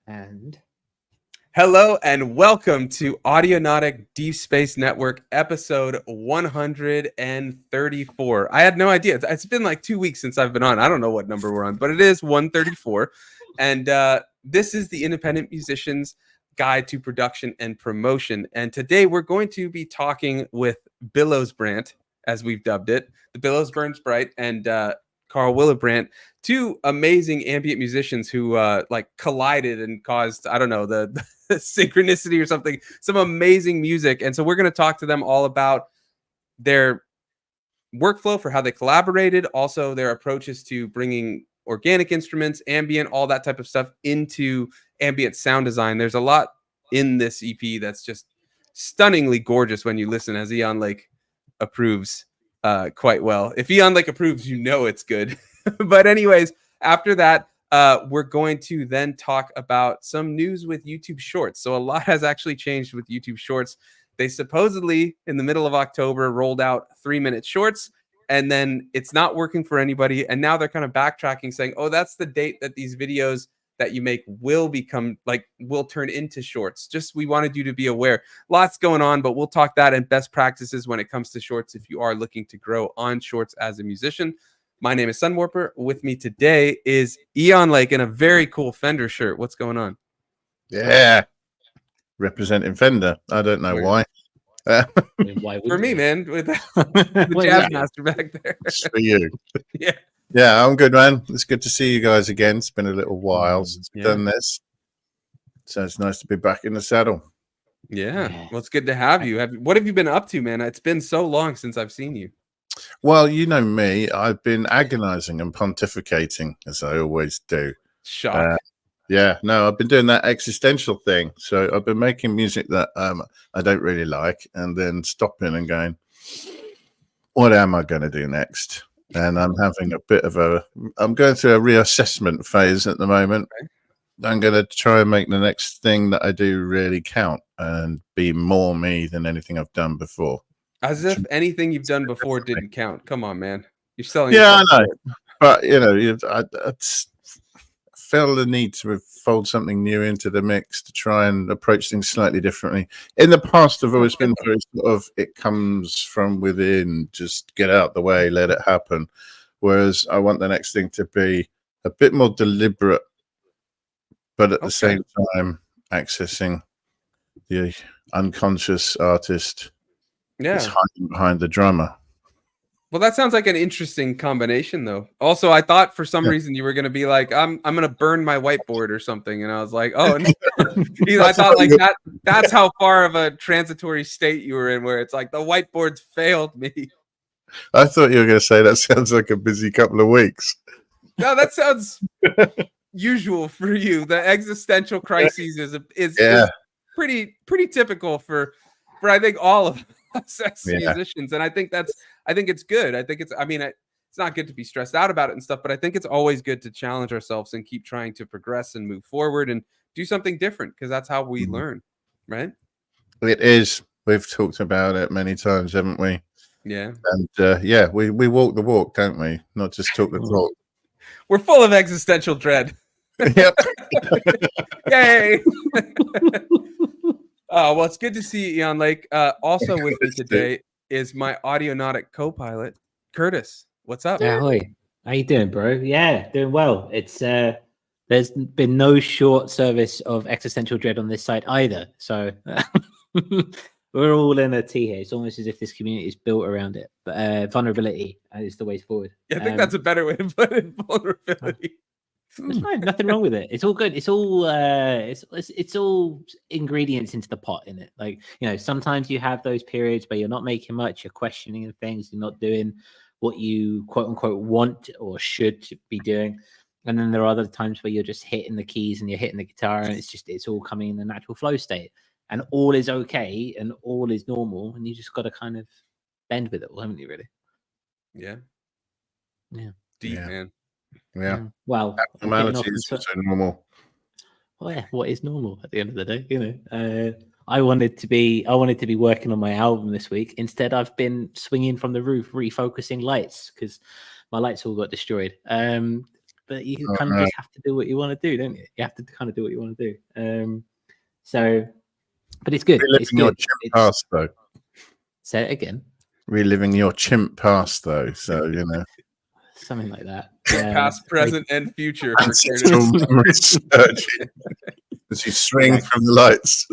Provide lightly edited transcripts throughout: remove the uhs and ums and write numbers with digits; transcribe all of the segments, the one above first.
And hello and welcome to Audionautic Deep Space Network episode 134. I had no idea. It's been like 2 weeks since I've been on. I don't know what number we're on, but it is 134. And this is the Independent Musician's Guide to Production and Promotion. And today we're going to be talking with Billowsbrant, as we've dubbed it, the Billowsbrant Sprite, and Carl Willebrant, two amazing ambient musicians who like collided and caused, I don't know, the synchronicity or something, some amazing music. And so we're going to talk to them all about their workflow for how they collaborated, also their approaches to bringing organic instruments, ambient, all that type of stuff into ambient sound design. There's a lot in this EP that's just stunningly gorgeous when you listen, as Eon Lake approves quite well. If Eon Lake approves, you know it's good. But anyways, after that, we're going to then talk about some news with YouTube Shorts. So a lot has actually changed with YouTube Shorts. They supposedly, in the middle of October, rolled out 3-minute shorts, and then it's not working for anybody. And now they're kind of backtracking, saying, oh, that's the date that these videos that you make will turn into shorts. Just, we wanted you to be aware. Lots going on, but we'll talk that and best practices when it comes to shorts if you are looking to grow on shorts as a musician. My name is Sunwarper. With me today is Eon Lake in a very cool Fender shirt. What's going on? Yeah, representing Fender. I don't know why. why for me, man, with the Jazz Master back there. Just for you. Yeah. Yeah, I'm good, man. It's good to see you guys again. It's been a little while since we've done this. So it's nice to be back in the saddle. Yeah. Well, it's good to have you. What have you been up to, man? It's been so long since I've seen you. Well, you know me. I've been agonizing and pontificating, as I always do. Shock. I've been doing that existential thing. So I've been making music that I don't really like, and then stopping and going, what am I going to do next? And I'm having I'm going through a reassessment phase at the moment. Okay. I'm going to try and make the next thing that I do really count and be more me than anything I've done before. As if anything you've done before didn't count. Come on, man. You're selling. Yeah, I know. But, I feel the need to fold something new into the mix to try and approach things slightly differently. In the past, I've always been very sort of, it comes from within, just get out the way, let it happen. Whereas I want the next thing to be a bit more deliberate, but at the same time, accessing the unconscious artist is hiding behind the drummer. Well, that sounds like an interesting combination, though. Also, I thought for some reason you were going to be like, I'm going to burn my whiteboard or something. And I was like, oh, no. I thought like that's how far of a transitory state you were in, where it's like the whiteboard's failed me. I thought you were going to say that sounds like a busy couple of weeks. No, that sounds usual for you. The existential crises is pretty typical for I think all of us as musicians, and I think it's good. It's not good to be stressed out about it and stuff, but I think it's always good to challenge ourselves and keep trying to progress and move forward and do something different, because that's how we learn, right? It is. We've talked about it many times, haven't we? Yeah. And we walk the walk, don't we? Not just talk the talk. We're full of existential dread. Yep. Yay. Well, it's good to see you, Eon Lake. Also with me today is my Audionautic co-pilot, Curtis. What's up? Ahoy. How you doing, bro? Yeah, doing well. It's there's been no short service of existential dread on this site either. So we're all in a tea here. It's almost as if this community is built around it. But vulnerability is the way forward. Yeah, I think that's a better way to put it. Vulnerability. It's fine. Nothing wrong with it. It's all good. It's all it's all ingredients into the pot, in it. Like, sometimes you have those periods where you're not making much, you're questioning things, you're not doing what you quote unquote want or should be doing. And then there are other times where you're just hitting the keys and you're hitting the guitar, and it's all coming in the natural flow state. And all is okay and all is normal, and you just got to kind of bend with it all, haven't you, really? Yeah. Yeah. Deep, man. Yeah. Well, normality is also normal. Well, yeah, what is normal at the end of the day? I wanted to be working on my album this week. Instead, I've been swinging from the roof, refocusing lights, because my lights all got destroyed. but you kind of just have to do what you want to do, don't you? You have to kind of do what you want to do. So, but it's good. It's Reliving your good. chimp past, though. Say it again. Reliving your chimp past, though. So, you know. Something like that. Past, present, and future. For Ancestral memories surging as you swing from the lights.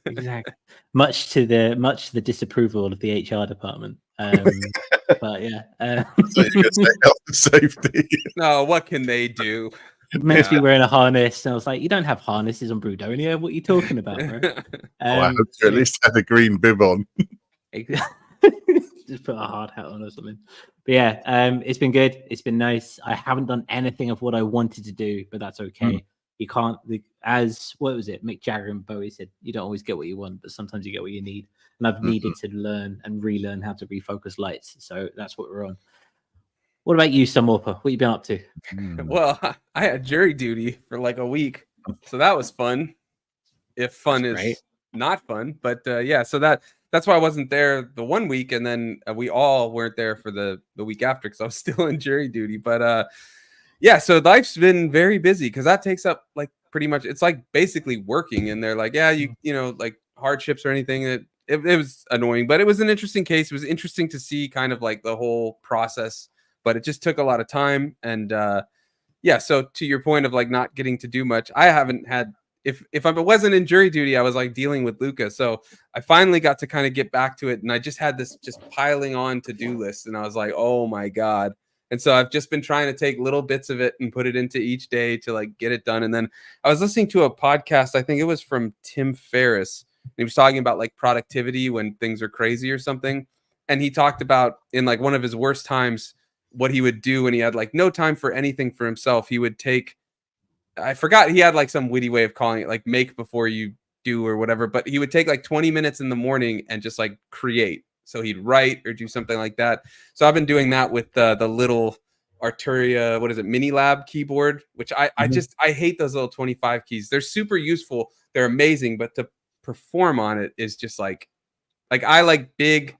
Exactly. Much to the disapproval of the HR department. But yeah. So you could say health and safety. No, what can they do? Meant to be wearing a harness, and I was like, "You don't have harnesses on Brudonia. What are you talking about, bro?" I hope you at least had a green bib on. Just put a hard hat on or something. But yeah, it's been good. It's been nice. I haven't done anything of what I wanted to do, but that's okay. You can't, as what was it? Mick Jagger and Bowie said, you don't always get what you want, but sometimes you get what you need. And I've needed to learn and relearn how to refocus lights. So that's what we're on. What about you, Samorpa? What you been up to? Well, I had jury duty for like a week, so that was fun. If fun is great. Not fun, but yeah. So that's why I wasn't there the 1 week, and then we all weren't there for the week after because I was still in jury duty. But yeah, so life's been very busy because that takes up like pretty much. It's like basically working, and they're like, yeah, you know, like hardships or anything. It was annoying, but it was an interesting case. It was interesting to see kind of like the whole process, but it just took a lot of time. And yeah, so to your point of like not getting to do much, I haven't had. If I wasn't in jury duty, I was like dealing with Luca. So I finally got to kind of get back to it. And I just had this just piling on to-do list. And I was like, oh my God. And so I've just been trying to take little bits of it and put it into each day to like get it done. And then I was listening to a podcast. I think it was from Tim Ferriss. He was talking about like productivity when things are crazy or something. And he talked about in like one of his worst times, what he would do when he had like no time for anything for himself. He would take, I forgot, he had like some witty way of calling it like make before you do or whatever, but he would take like 20 minutes in the morning and just like create. So he'd write or do something like that. So I've been doing that with the little Arturia, what is it, Mini Lab keyboard, which I hate those little 25 keys. They're super useful. They're amazing, but to perform on it is just like I like big,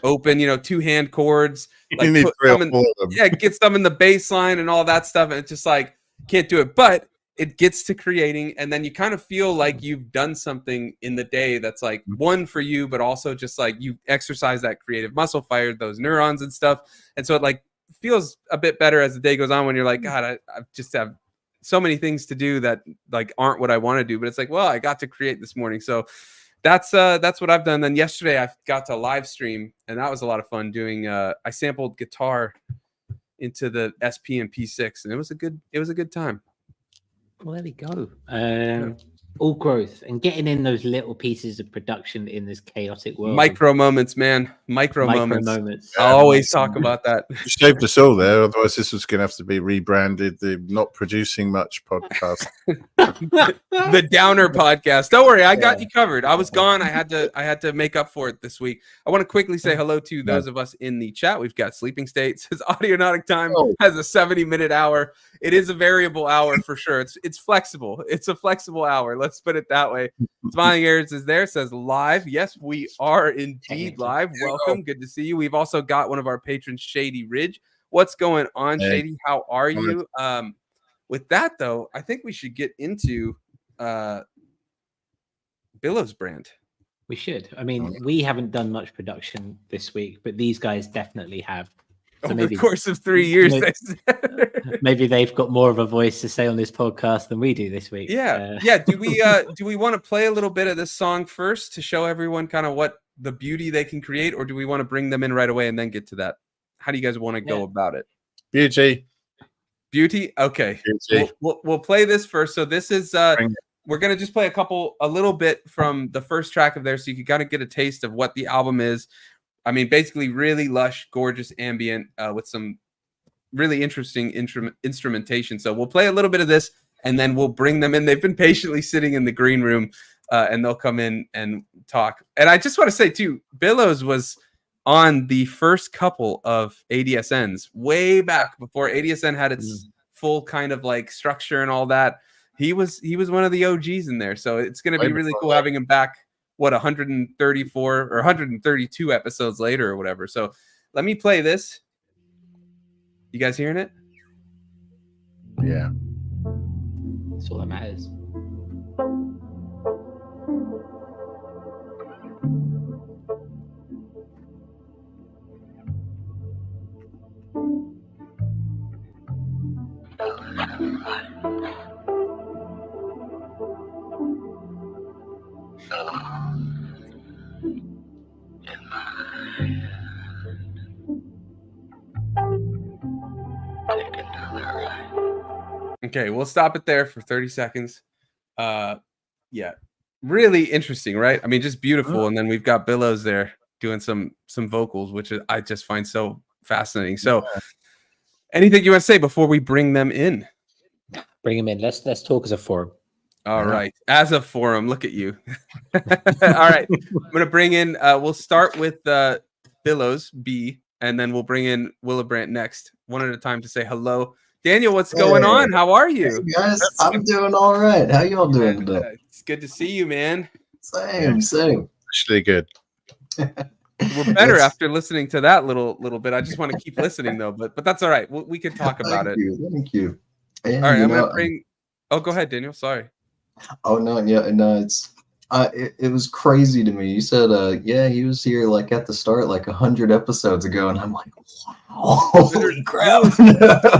open, you know, 2-hand chords. Like you need 3 or 4 of them. Yeah, get some in the bass line and all that stuff. And it's just like, can't do it, but it gets to creating, and then you kind of feel like you've done something in the day that's like one for you, but also just like you exercise that creative muscle, fired those neurons and stuff. And so it like feels a bit better as the day goes on when you're like, God, I just have so many things to do that like aren't what I want to do, but it's like, well, I got to create this morning. So that's what I've done. Then yesterday I got to live stream, and that was a lot of fun doing. I sampled guitar into the SP and P6, and it was a good time. Well, there we go. All growth and getting in those little pieces of production in this chaotic world. Micro moments, man. Micro moments. Yeah, I always talk about that. You saved us all there. Otherwise, this was going to have to be rebranded the Not Producing Much podcast. The Downer podcast. Don't worry, I got you covered. I was gone. I had to make up for it this week. I want to quickly say hello to those of us in the chat. We've got Sleeping State. Says Audionautic time has a 70-minute hour. It is a variable hour for sure. It's flexible. It's a flexible hour. Let's put it that way. Smiling Ears is there. Says live. Yes, we are indeed live. Welcome. Good to see you. We've also got one of our patrons, Shady Ridge. What's going on, Shady? How are you? With that, though, I think we should get into Billowsbrant. We should. I mean, we haven't done much production this week, but these guys definitely have. So over the course of 3 years, maybe they've got more of a voice to say on this podcast than we do this week. Yeah, Do we want to play a little bit of this song first to show everyone kind of what the beauty they can create, or do we want to bring them in right away and then get to that? How do you guys want to go about it? Beauty. Okay. Beauty. We'll play this first. So this is we're gonna just play a little bit from the first track of there, so you can kind of get a taste of what the album is. I mean, basically really lush, gorgeous ambient with some really interesting instrumentation. So we'll play a little bit of this, and then we'll bring them in. They've been patiently sitting in the green room, and they'll come in and talk. And I just want to say, too, Billows was on the first couple of ADSNs way back before ADSN had its full kind of like structure and all that. He was one of the OGs in there. So it's going to be really cool having him back. 134 or 132 episodes later or whatever. So let me play this. You guys hearing it? Yeah. That's all that matters. Okay, we'll stop it there for 30 seconds. Yeah, really interesting, right? I mean, just beautiful. And then we've got Billows there doing some vocals, which I just find so fascinating. So, anything you want to say before we bring them in? Bring them in. Let's talk as a forum. All right, as a forum, look at you. All right, I'm gonna bring in. We'll start with Billows B, and then we'll bring in Willebrant next, one at a time, to say hello. Daniel, what's going on? How are you? Hey guys, I'm doing all right. How y'all doing today? It's good to see you, man. Same. Actually good. We're better after listening to that little bit. I just want to keep listening though, but that's all right. We can talk about it. Thank you. And, all right, I'm gonna bring. Oh, go ahead, Daniel. Sorry. Oh no, yeah, no, it's. It was crazy to me. You said, yeah, he was here like at the start, like 100 episodes ago, and I'm like, wow, holy crap!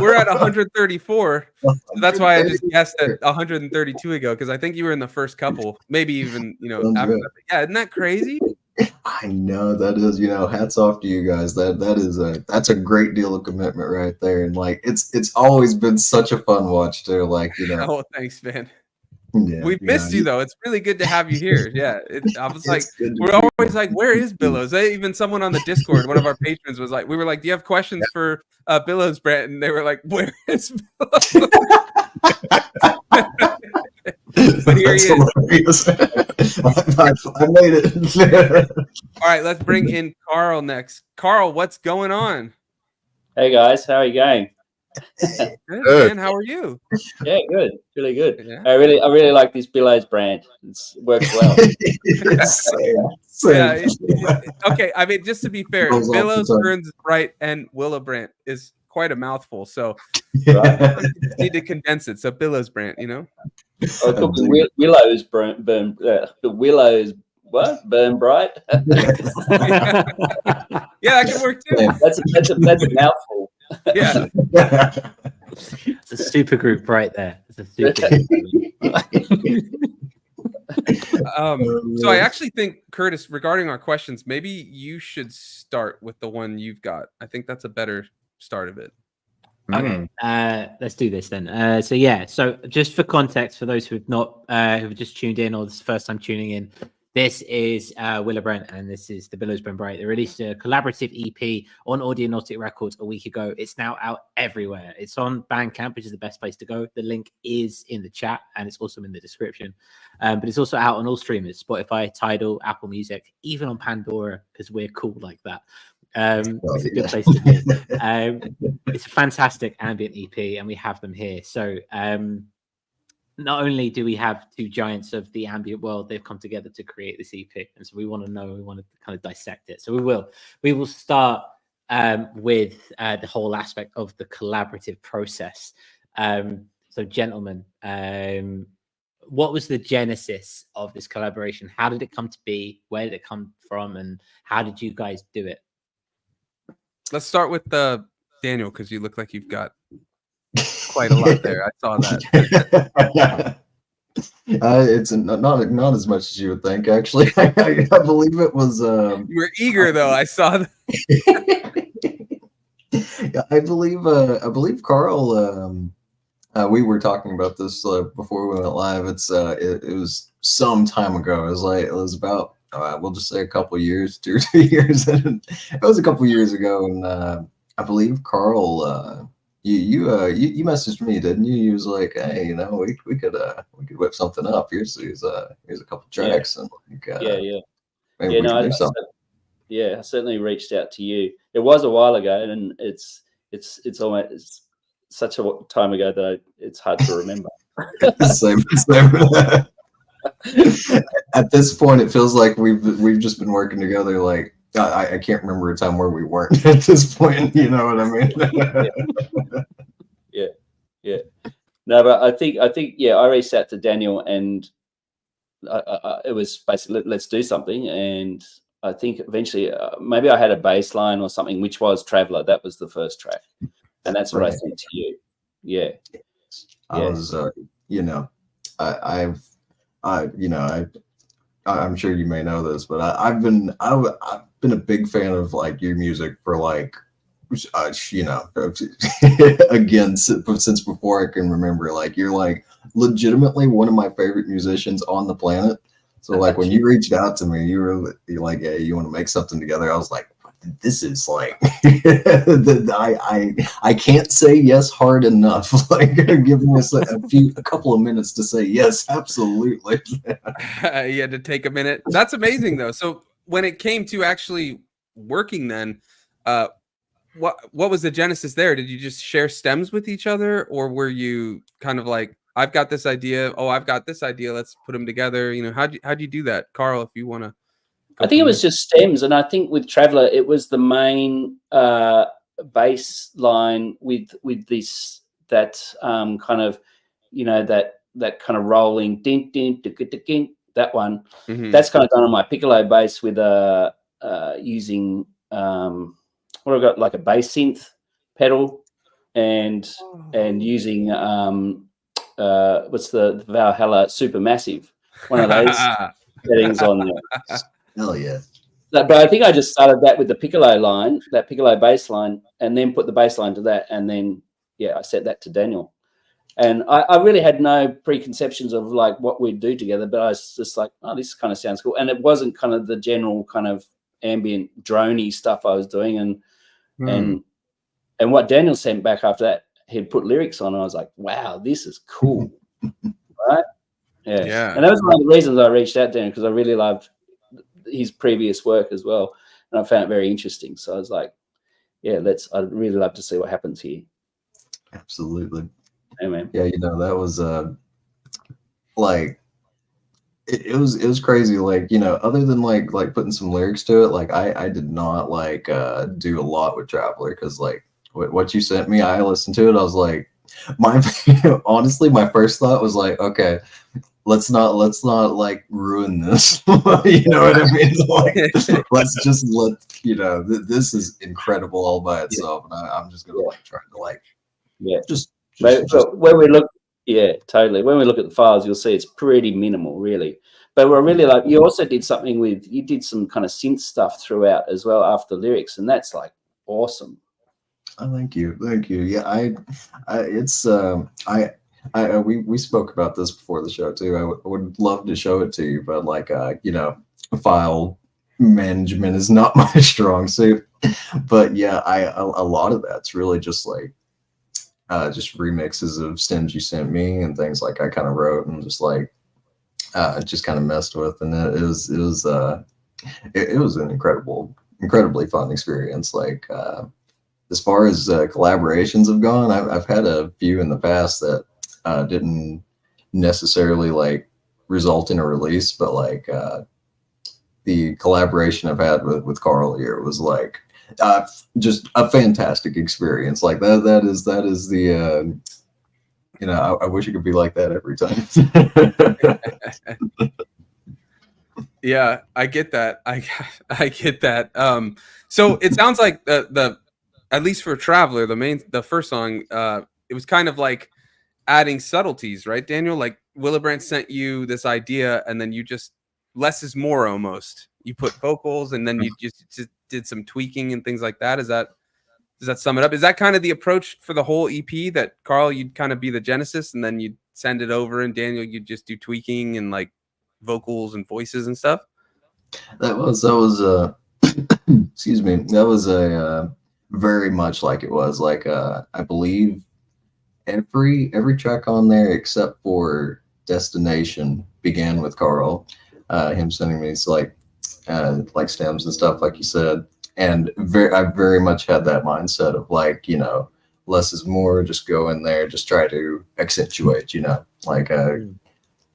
We're at 134. So that's why I just guessed at 132 ago, because I think you were in the first couple, maybe even after that. Yeah, isn't that crazy? I know that is, hats off to you guys. That's a great deal of commitment right there, and like it's always been such a fun watch too. Like Oh, thanks, man. Yeah, We've missed you though. It's really good to have you here. Yeah, I was like, we're always like, where is Billows? Even someone on the Discord, one of our patrons was like, we were like, do you have questions for Billowsbrant? And they were like, where is Billows? But here he is. I made it. All right, let's bring in Carl next. Carl, what's going on? Hey guys, how are you going? Good, man. How are you? Yeah, good, really good. Yeah. I really like this Billows brand. It works well. Okay, I mean, just to be fair, Billows, Burns, Bright, and Willebrant is quite a mouthful, so you need to condense it. So Billowsbrant, Willows burn Willows burn bright. Yeah, that can work too. That's a mouthful. Yeah. It's a super group right there. It's a super So I actually think, Curtis, regarding our questions, maybe you should start with the one you've got. I think that's a better start of it. Okay, let's do this then. So just for context, for those who have not who've just tuned in or this is the first time tuning in, this is Willebrant and this is the Billowsbrant Bright. They released a collaborative EP on Audionautic Records a week ago. It's now out everywhere. It's on Bandcamp, which is the best place to go. The link is in the chat and it's also in the description. But it's also out on all streamers, Spotify, Tidal, Apple Music, even on Pandora, because we're cool like that. It's a good place to be. It's a fantastic ambient EP and we have them here. So not only do we have two giants of the ambient world, they've come together to create this EP. And so we want to kind of dissect it. So we will start with the whole aspect of the collaborative process. So gentlemen, what was the genesis of this collaboration? How did it come to be? Where did it come from? And how did you guys do it? Let's start with Daniel, because you look like you've got quite a lot there. I saw that. It's not as much as you would think, actually. I believe it was. You were eager, though. I saw that. I believe Carl. We were talking about this before we went live. It was some time ago. It was about we'll just say a couple years, 2 or 3 years. It was a couple years ago, and I believe Carl. You messaged me, didn't you? You was like, hey, we could whip something up. Here's a couple tracks, and I certainly reached out to you. It was a while ago, and it's almost such a time ago that it's hard to remember. Same. At this point, it feels like we've just been working together. Like I can't remember a time where we weren't at this point. You know what I mean? Yeah. Yeah. No, but I think yeah, I reached out to Daniel, and it was basically let's do something. And I think eventually maybe I had a bass line or something, which was Traveler. That was the first track, and that's what I sent to you. Yeah. I was, you know, I'm sure you may know this, but I've been a big fan of like your music for like, you know, again, since before I can remember. Like, you're like legitimately one of my favorite musicians on the planet. So like when you reached out to me, you're like, hey, you want to make something together? I was like, this is like, I can't say yes hard enough. Like, giving us a couple of minutes to say yes, absolutely. You had to take a minute. That's amazing though. So when it came to actually working, then, what was the genesis there? Did you just share stems with each other, or were you kind of like, I've got this idea, oh, I've got this idea, let's put them together? You know, how'd you do that, Carl? If you want to. I think it was just stems, and I think with Traveler, it was the main bass line with this that kind of, you know, that kind of rolling ding ding ding, that one. Mm-hmm. That's kind of done on my piccolo bass with using what I've got, like a bass synth pedal, and using what's the Valhalla Supermassive, one of those settings on there. Hell yeah. But I think I just started that with the piccolo line, that piccolo bass line, and then put the bass line to that, and then I set that to Daniel. And I really had no preconceptions of like what we'd do together, but I was just like, oh, this kind of sounds cool. And it wasn't kind of the general kind of ambient droney stuff I was doing, and what Daniel sent back after that, he'd put lyrics on, and I was like, wow, this is cool. Right? Yeah. And that was one of the reasons I reached out to Daniel, because I really loved his previous work as well, and I found it very interesting. So I was like, I'd really love to see what happens here. Absolutely. Amen. Yeah, you know, that was like it was crazy. Like, you know, other than like putting some lyrics to it, like I did not like do a lot with Traveler, because like what you sent me, I listened to it, I was like, honestly, my first thought was like, okay, let's not like ruin this. You know what I mean? Like, let's just you know, this is incredible all by itself, and I'm just gonna like try to like just when we look, totally. When we look at the files, you'll see it's pretty minimal, really. But we're really like, you also did something you did some kind of synth stuff throughout as well after lyrics, and that's like awesome. Oh, thank you. Yeah, we spoke about this before the show too. I would love to show it to you, but like you know, file management is not my strong suit. But yeah, a lot of that's really just like just remixes of stems you sent me and things like I kind of wrote and just like just kind of messed with, and it was an incredibly fun experience. Like as far as collaborations have gone, I've had a few in the past that didn't necessarily like result in a release, but like the collaboration I've had with Carl here was like just a fantastic experience. Like that is the you know, I wish it could be like that every time. Yeah, I get that. I get that. So it sounds like the at least for Traveler, the first song, it was kind of like adding subtleties, right, Daniel? Like Willebrant sent you this idea, and then you just less is more almost. You put vocals, and then you just did some tweaking and things like that. Does that sum it up? Is that kind of the approach for the whole EP, that Carl, you'd kind of be the genesis, and then you'd send it over, and Daniel, you'd just do tweaking and like vocals and voices and stuff? That was excuse me. That was a very much like it was like I believe every track on there except for Destination began with Carl, him sending me like stems and stuff like you said, and I very much had that mindset of like, you know, less is more, just go in there, just try to accentuate, you know, like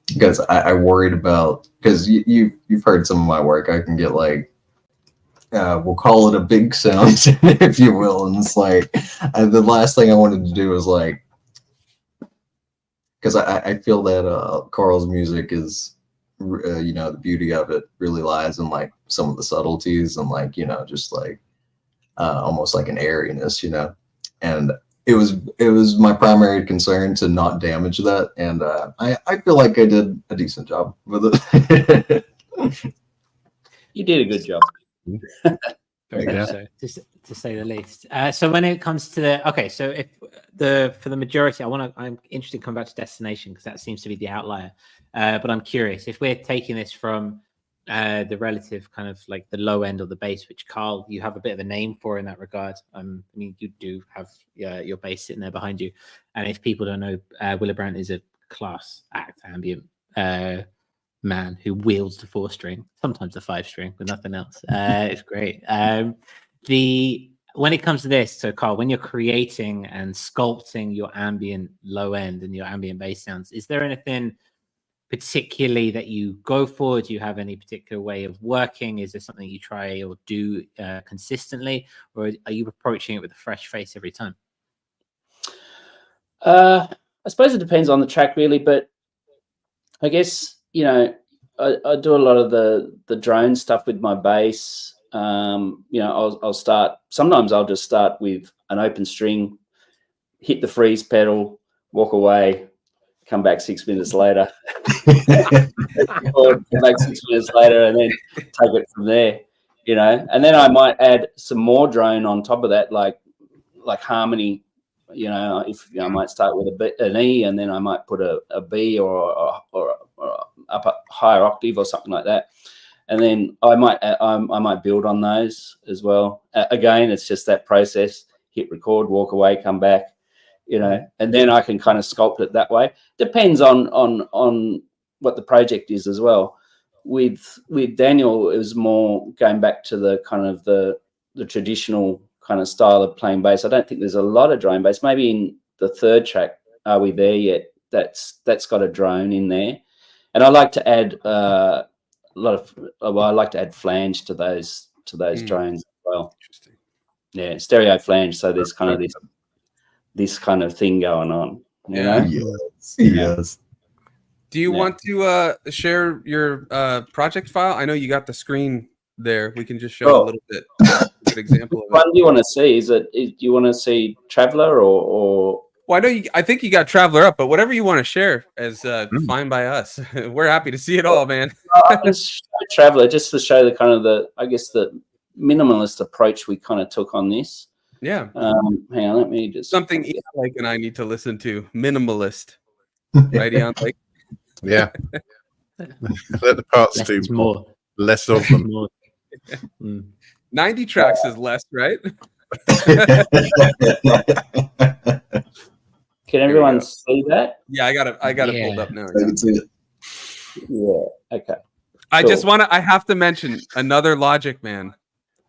because I worried about, because you've heard some of my work, I can get like we'll call it a big sound if you will, and it's like the last thing I wanted to do was like because I feel that Carl's music is, the beauty of it really lies in like some of the subtleties and like, just like almost like an airiness, and it was my primary concern to not damage that, and I feel like I did a decent job with it. You did a good job. Very much so, to say the least. So when it comes to so if for the majority, I'm interested to come back to Destination because that seems to be the outlier. But I'm curious if we're taking this from the relative kind of like the low end of the bass, which Carl, you have a bit of a name for in that regard. I mean, you do have your bass sitting there behind you, and if people don't know, Willebrant is a class act ambient man who wields the 4-string, sometimes the 5-string, but nothing else. It's great. When it comes to this, so Carl, when you're creating and sculpting your ambient low end and your ambient bass sounds, is there anything particularly that you go for? Do you have any particular way of working? Is there something you try or do consistently, or are you approaching it with a fresh face every time? I suppose it depends on the track really, but I guess I do a lot of the drone stuff with my bass. I'll start, sometimes I'll just start with an open string, hit the freeze pedal, walk away, come back 6 minutes later, or come back 6 minutes later, and then take it from there, and then I might add some more drone on top of that, like harmony. I might start with an E, and then I might put a B or up a higher octave or something like that, and then I might build on those as well. Again, it's just that process: hit record, walk away, come back, and then I can kind of sculpt it that way. Depends on what the project is as well. With Daniel, it was more going back to the kind of the traditional kind of style of playing bass. I don't think there's a lot of drone bass. Maybe in the third track, Are We There Yet? That's got a drone in there, and I like to add I like to add flange to those drones as well. Interesting. Yeah, stereo flange. So there's kind of this kind of thing going on. You know? Yes. Do you want to share your project file? I know you got the screen there. We can just show a little bit. A good example of it. What do you want to see? Do you want to see Traveler or? Well, I think you got Traveler up, but whatever you want to share is fine by us. We're happy to see it all, man. I can show Traveler just to show the kind of the minimalist approach we kind of took on this. Yeah. Hang on, let me just something Ian Lake and I need to listen to. Minimalist, right, Ian Lake? Yeah. Let the parts do more. Less of them. 90 tracks is less, right? Can everyone see that? Yeah, I got it pulled up now. I can see it. Yeah. Okay. I just want to. I have to mention another Logic man.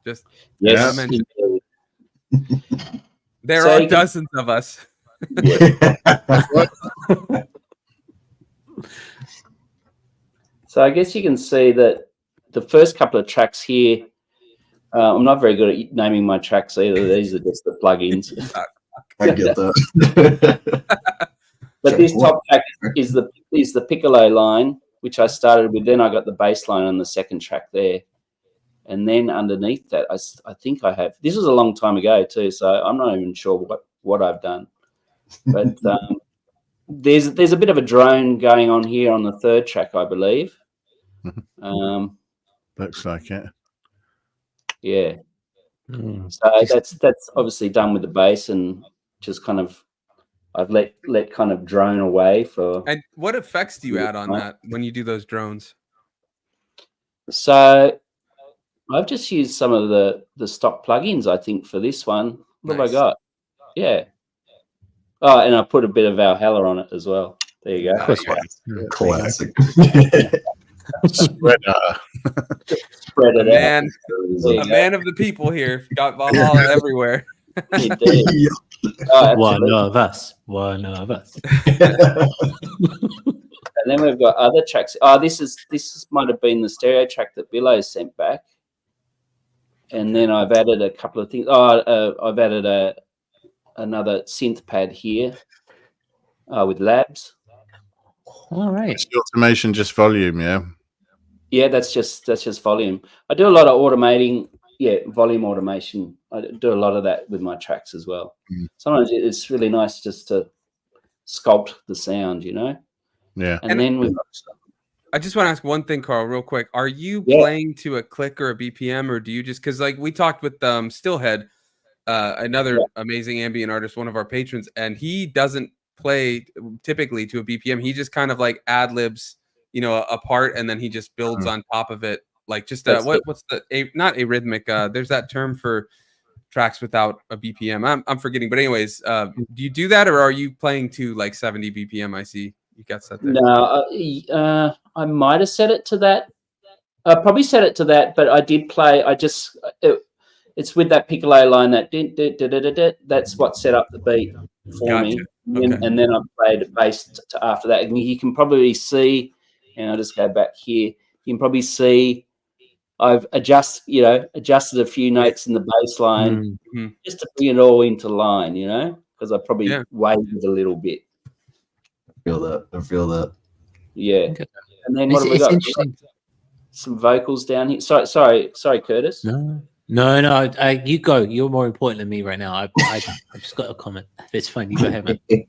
Just mention. There are dozens of us. So I guess you can see that the first couple of tracks here. I'm not very good at naming my tracks either. These are just the plugins. I get that. But this top track is the piccolo line, which I started with. Then I got the bass line on the second track there, and then underneath that, I think I have. This was a long time ago too, so I'm not even sure what I've done. But there's a bit of a drone going on here on the third track, I believe. Looks like it. Yeah. So that's obviously done with the bass and just kind of I've let kind of drone away for. And what effects do you add on that when you do those drones? So I've just used some of the stock plugins, I think, for this one. What have I got? Yeah. Oh, and I put a bit of Valhalla on it as well. There you go. Classic. Spread it out. A man of the people here. Got Valhalla everywhere. One of us. And then we've got other tracks. Oh, this might have been the stereo track that Billows sent back. And then I've added a couple of things. I've added another synth pad here with Labs. All right. Is the automation just volume? Yeah. Yeah, that's just volume. I do a lot of automating. Yeah, volume automation. I do a lot of that with my tracks as well. Sometimes it's really nice just to sculpt the sound, you know. Yeah. And then we. I just want to ask one thing, Carl, real quick. Are you Yeah. playing to a click or a BPM, or do you just, because like we talked with Stillhead, another amazing ambient artist, one of our patrons, and he doesn't play typically to a BPM. He just kind of like ad libs, you know, a part, and then he just builds on top of it, like just what's the not arrhythmic? There's that term for tracks without a BPM. I'm forgetting, but anyways, do you do that, or are you playing to like 70 BPM? I see you got set there. No, I might have set it to that. I probably set it to that, but I did play. It's with that piccolo line that that's what set up the beat for me. And then I played bass to after that. And you can probably see, and I'll just go back here. You can probably see I've adjusted a few notes in the bass line just to bring it all into line, you know, because I probably waited a little bit. I feel that. Yeah. Okay. And then what have we got? Some vocals down here. Sorry, Curtis. No. You go. You're more important than me right now. I just got a comment. It's fine. You go ahead, man. Yeah.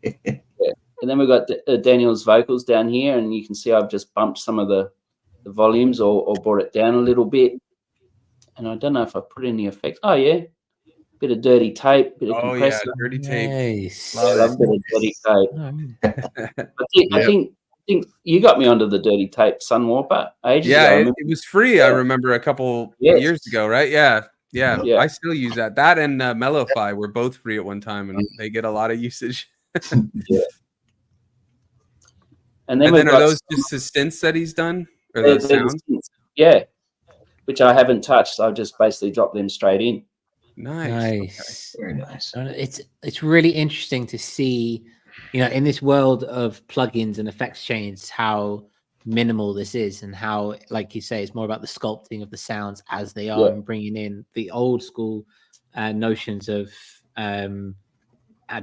And then we've got Daniel's vocals down here, and you can see I've just bumped some of the volumes or brought it down a little bit. And I don't know if I put any effects. Oh yeah, bit of dirty tape, bit of compressor. Yeah, dirty tape. Nice. Love a bit of dirty tape. I think you got me onto the dirty tape Sunwarper ages ago. It was free. I remember a couple years ago, right? Yeah. I still use that. That and Mellowfy were both free at one time, and they get a lot of usage. Yeah. And then are those just the synths that he's done, or the sounds? Yeah, which I haven't touched. I've just basically dropped them straight in. Nice. Okay. Very nice. It's really interesting to see, you know, in this world of plugins and effects chains, how minimal this is, and how, like you say, it's more about the sculpting of the sounds as they are, and bringing in the old school notions of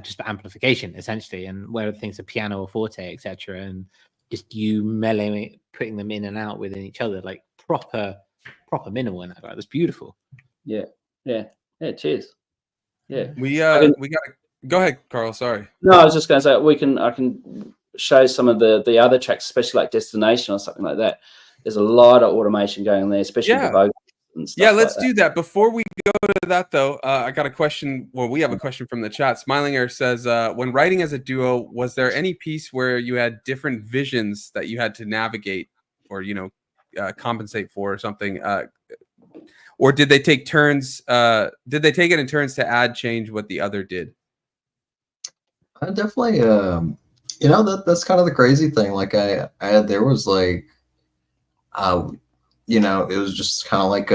just amplification, essentially, and where things are piano or forte, etc., and just you mellowing, putting them in and out within each other, like proper minimal in that. Right? That's beautiful. Yeah. Cheers. Yeah, we got. Go ahead, Carl. Sorry. No, I was just going to say I can show some of the other tracks, especially like Destination or something like that. There's a lot of automation going on there, especially the vocals and stuff. Yeah, let's do that. Before we go to that, though, I got a question. Well, we have a question from the chat. Smiling Air says, when writing as a duo, was there any piece where you had different visions that you had to navigate or, compensate for or something? Or did they take turns? Did they take it in turns to add, change what the other did? I definitely, that's kind of the crazy thing. Like there was like, it was just kind of like,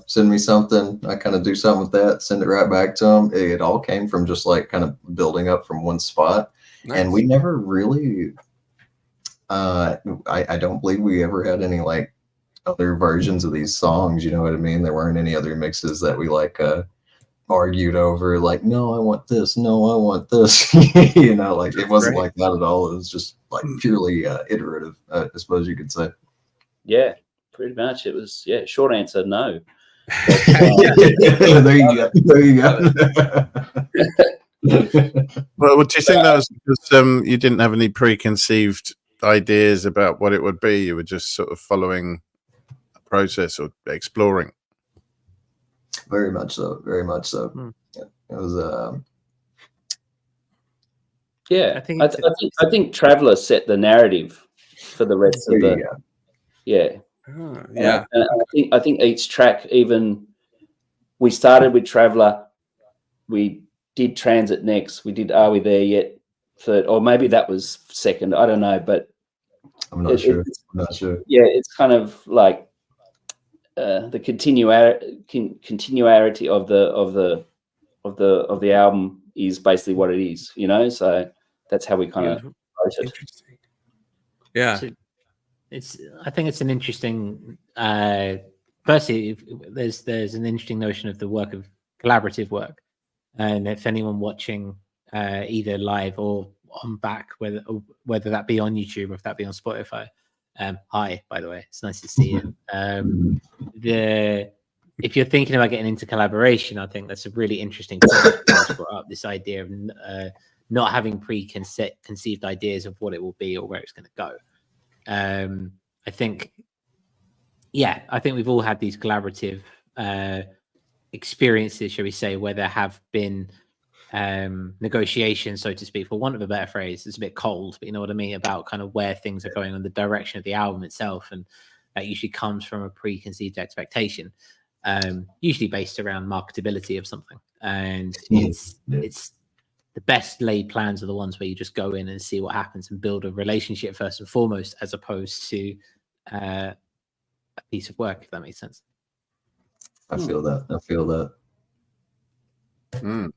send me something. I kind of do something with that, send it right back to them. It all came from just like kind of building up from one spot. Nice. And we never really, I don't believe we ever had any like other versions of these songs. You know what I mean? There weren't any other mixes that we like, argued over, like, no, I want this, no, I want this. Like it wasn't like that at all. It was just like purely iterative, I suppose you could say. Yeah, pretty much. It was short answer, no. There you go. Well, do you think that was because you didn't have any preconceived ideas about what it would be? You were just sort of following a process or exploring? Very much so. Yeah, it was. I think Traveller set the narrative for the rest of the. And I think each track, even we started with Traveller, we did Transit next, we did Are We There Yet third, or maybe that was second. I don't know, but I'm not sure. Yeah, it's kind of like. The continuarity of the album is basically what it is, So that's how we kind of wrote it. Yeah, so I think it's an interesting. Firstly, there's an interesting notion of the work of collaborative work, and if anyone watching either live or on back, whether that be on YouTube or if that be on Spotify. Hi, by the way, it's nice to see you. If you're thinking about getting into collaboration, I think that's a really interesting point that brought up, this idea of not having preconceived ideas of what it will be or where it's going to go. I think we've all had these collaborative experiences, shall we say, where there have been negotiations, so to speak, for want of a better phrase. It's a bit cold, but you know what I mean, about kind of where things are going on, the direction of the album itself, and that usually comes from a preconceived expectation, usually based around marketability of something. And it's the best laid plans are the ones where you just go in and see what happens and build a relationship first and foremost, as opposed to a piece of work, if that makes sense. I feel that. For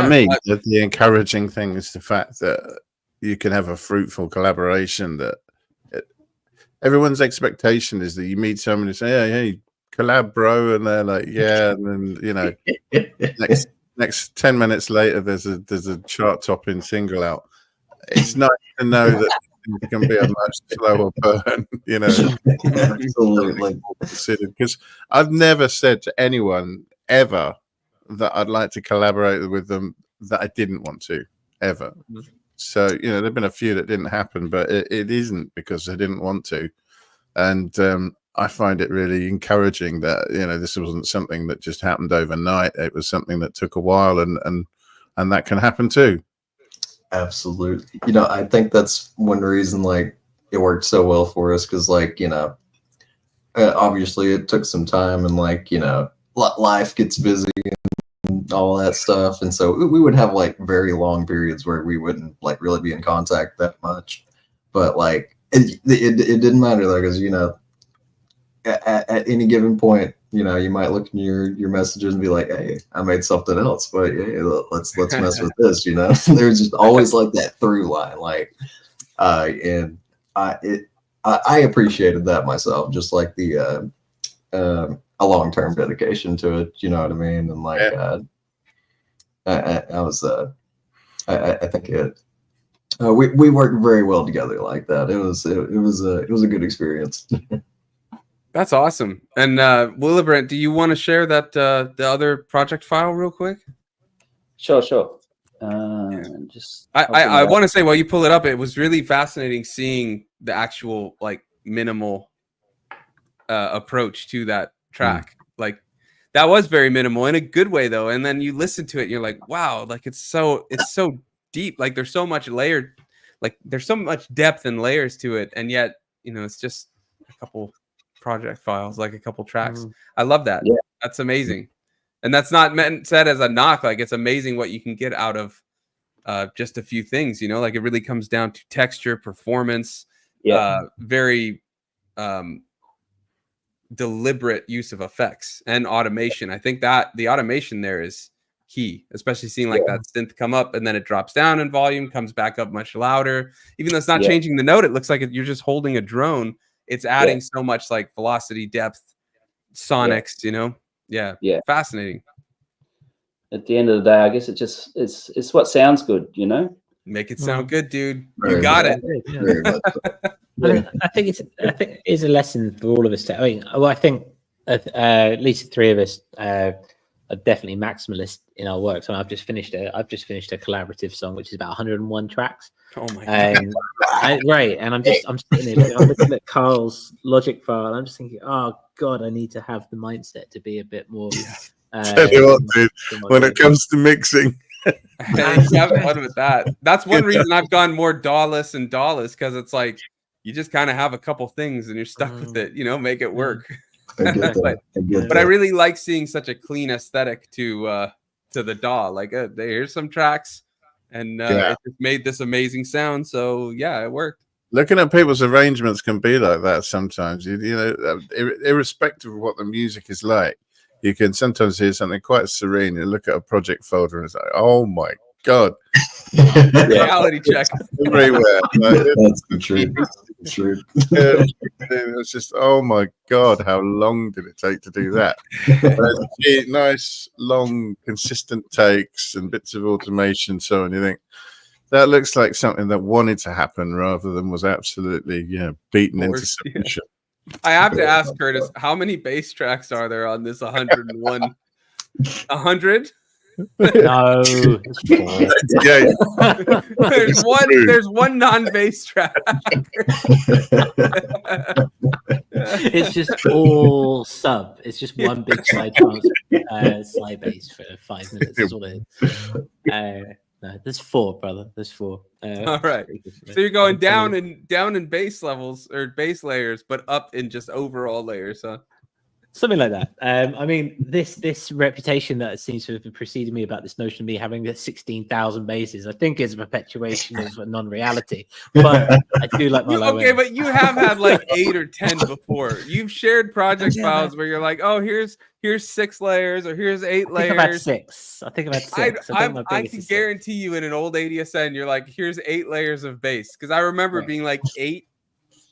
me, the encouraging thing is the fact that you can have a fruitful collaboration. That everyone's expectation is that you meet someone and say, "Hey, collab, bro," and they're like, "Yeah," and then you know, next 10 minutes later, there's a chart-topping single out. It's nice to know that it can be a much slower burn, you know. Absolutely. Because I've never said to anyone ever that I'd like to collaborate with them that I didn't want to, ever. So, you know, there've been a few that didn't happen, but it isn't because I didn't want to. And I find it really encouraging that, you know, this wasn't something that just happened overnight. It was something that took a while, and that can happen too. Absolutely. You know, I think that's one reason like it worked so well for us, because like, you know, obviously it took some time, and like, you know, life gets busy and all that stuff, and so we would have like very long periods where we wouldn't like really be in contact that much. But like it didn't matter though, because you know, at any given point, you know, you might look in your messages and be like, "Hey, I made something else, but yeah, let's mess with this." You know, there's just always like that through line, like, and I appreciated that myself, just like the a long-term dedication to it. You know what I mean? And like, I think it. We worked very well together like that. It was a good experience. That's awesome. And Willebrant, do you want to share that the other project file real quick? Sure. I want to say, while you pull it up, it was really fascinating seeing the actual like minimal approach to that track. Like that was very minimal in a good way though. And then you listen to it and you're like, wow, like it's so deep. Like there's so much layered, like there's so much depth and layers to it. And yet, you know, it's just a couple project files, like a couple tracks. I love that. Yeah. That's amazing. And that's not said as a knock. Like it's amazing what you can get out of just a few things, you know, like it really comes down to texture, performance, very deliberate use of effects and automation. I think that the automation there is key, especially seeing like that synth come up and then it drops down in volume, comes back up much louder. Even though it's not changing the note, it looks like you're just holding a drone. It's adding so much like velocity, depth, sonics, you know? Yeah. Fascinating. At the end of the day, I guess it's what sounds good, you know? Make it sound good, dude. You got it. I think it is a lesson for all of us. I think at least the three of us are definitely maximalist in our work. So I've just finished a collaborative song, which is about 101 tracks. Oh my god! Right, and I'm sitting there, I'm looking at Carl's Logic file. And I'm just thinking, oh god, I need to have the mindset to be a bit more. Tell you what, dude, when it comes to mixing. Have fun with that. That's one reason I've gone more DAW-less and DAW-less, because it's like you just kind of have a couple things and you're stuck with it, you know, make it work. But I really like seeing such a clean aesthetic to the DAW. Like here's some tracks, and it just made this amazing sound. So yeah, it worked. Looking at people's arrangements can be like that sometimes. You know, irrespective of what the music is like. You can sometimes hear something quite serene and look at a project folder and it's like, oh my god. Reality check everywhere. That's the truth. It's just, oh my god, how long did it take to do that? Nice, long, consistent takes and bits of automation. So, and you think, That looks like something that wanted to happen rather than was absolutely, beaten into Forced, yeah. submission. I have to ask Curtis, how many bass tracks are there on this 101? 100? No, it's 4. Yeah, There's one non-bass track. It's just all sub. It's just one big slide bass for 5 minutes. That's all it is. No, there's 4, brother. There's 4. All right. So you're going down in bass levels or bass layers, but up in just overall layers, huh? Something like that. I mean, this reputation that seems to have preceded me about this notion of me having 16,000 bases, I think is a perpetuation of non-reality. But I do like my low Okay, end. but you have had like 8 or 10 before. You've shared project files where you're like, oh, here's 6 layers or here's 8 layers. I've had 6. I think I've had 6. I can guarantee you in an old ADSN, you're like, here's 8 layers of bass. Because I remember being like 8.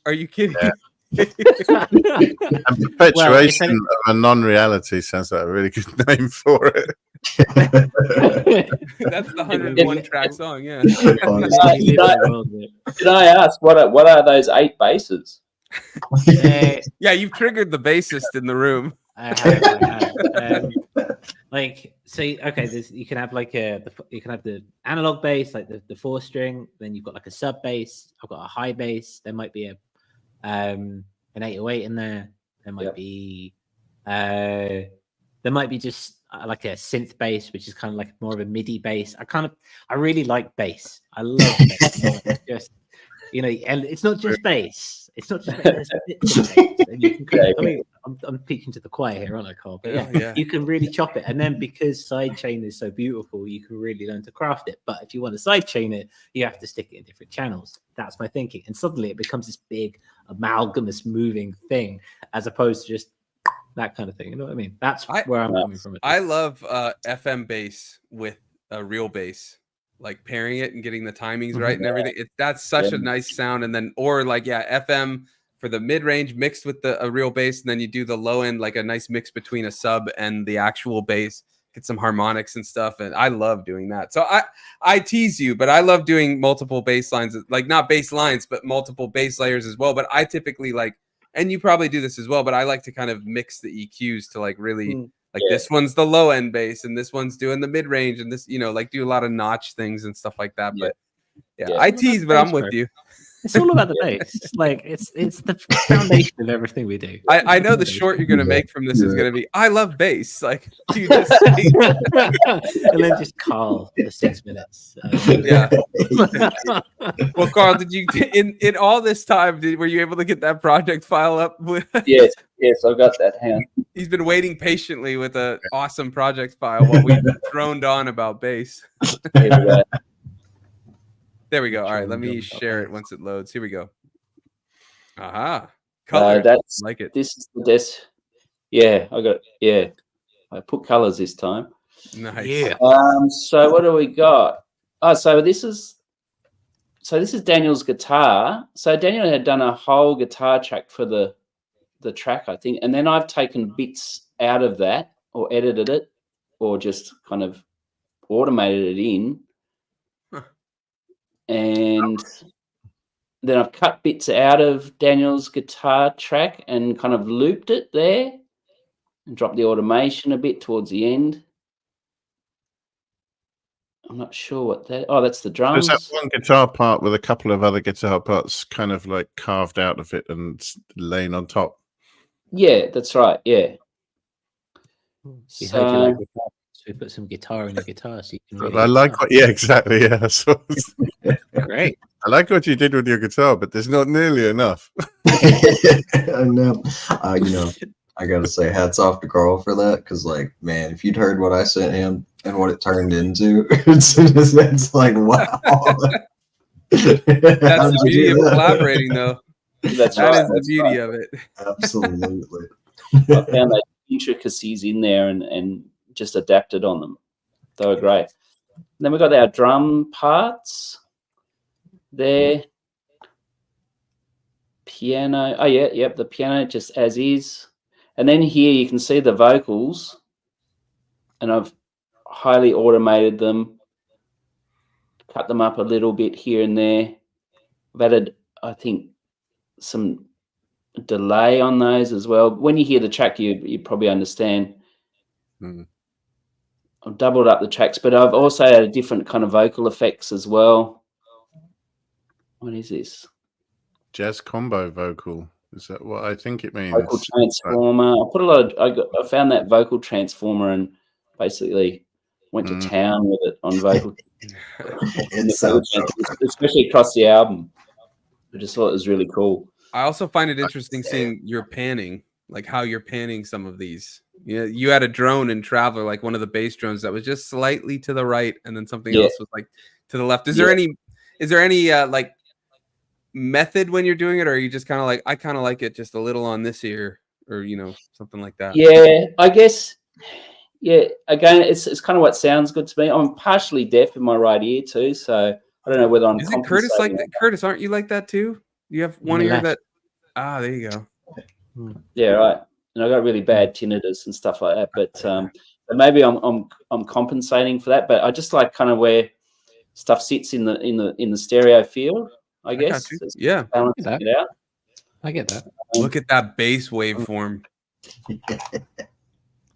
Are you kidding? Yeah. And perpetuation of a non-reality sounds like a really good name for it. That's the 101 track song, yeah. Did I ask what are those 8 basses? Yeah, you've triggered the bassist in the room. I have. You can have the analog bass, like the 4-string. Then you've got like a sub bass. I've got a high bass. There might be an 808 in there. There might be just like a synth bass, which is kind of like more of a MIDI bass. I really like bass. I love bass. Just and it's not just bass. It's not just bass. And you can I'm peeking to the choir here, aren't I, Carl? But you can really chop it. And then because sidechain is so beautiful, you can really learn to craft it. But if you want to sidechain it, you have to stick it in different channels. That's my thinking. And suddenly it becomes this big amalgamous moving thing, as opposed to just that kind of thing. You know what I mean? That's where I'm coming from. I love FM bass with a real bass, like pairing it and getting the timings right and everything. That's such a nice sound. And then, FM for the mid-range mixed with a real bass, and then you do the low end, like a nice mix between a sub and the actual bass, get some harmonics and stuff. And I love doing that. So I tease you, but I love doing multiple bass lines, like not bass lines, but multiple bass layers as well. But I typically and you probably do this as well, but I like to kind of mix the EQs to like really this one's the low end bass and this one's doing the mid range and this, like do a lot of notch things and stuff like that. But I tease, but I'm with you. It's all about the bass. It's the foundation of everything we do. I know the short you're gonna make from this is gonna be I love bass. Like you just and then just Carl for 6 minutes. Well, Carl, did you in all this time were you able to get that project file up? Yes, I got that hand. He's been waiting patiently with an awesome project file while we droned on about bass. There we go. All right, let me share it once it loads. Here we go. Aha. Color. That's like it. This is the desk. Yeah, I put colors this time. Nice. Yeah. So what do we got? So this is Daniel's guitar. So Daniel had done a whole guitar track for the track, I think, and then I've taken bits out of that or edited it or just kind of automated it in. And then I've cut bits out of Daniel's guitar track and kind of looped it there and dropped the automation a bit towards the end. I'm not sure what that... Oh, that's the drums. There's that one guitar part with a couple of other guitar parts kind of like carved out of it and laying on top. Yeah, that's right. Yeah. So we put some guitar in the guitar so you can really I like what, exactly. Yeah. So great. I like what you did with your guitar, but there's not nearly enough. I know. I gotta say hats off to Carl for that, because man, if you'd heard what I sent him and what it turned into, it's like, wow. That's the beauty of collaborating, though. That is the beauty of it. Absolutely. I found that intricacies in there and just adapted on them. They were great. And then we got our drum parts there. Piano. Oh, yeah, the piano just as is. And then here you can see the vocals, and I've highly automated them cut them up a little bit here and there. I've added, I think, some delay on those as well. When you hear the track, you probably understand. I've doubled up the tracks, but I've also added different kind of vocal effects as well. What is this? Jazz combo vocal. Is that what I think it means? Vocal transformer. I put a lot of. I found that vocal transformer and basically went to town with it on vocal. Especially across the album. I just thought it was really cool. I also find it interesting seeing your panning, like how you're panning some of these. You had a drone in Traveler, like one of the bass drones that was just slightly to the right, and then something else was like to the left. Is there any like method when you're doing it, or are you just kind of like, I kind of like it just a little on this ear, or something like that? Yeah, I guess. Yeah, again, it's kind of what sounds good to me. I'm partially deaf in my right ear too, so I don't know whether I'm. Is it Curtis like that? Curtis, aren't you like that too? You have one ear that. Ah, there you go. Yeah, right. And I got really bad tinnitus and stuff like that, but maybe I'm compensating for that. But I just like kind of where stuff sits in the stereo field, I guess. Yeah, balancing it out. I get that. Look at that bass waveform.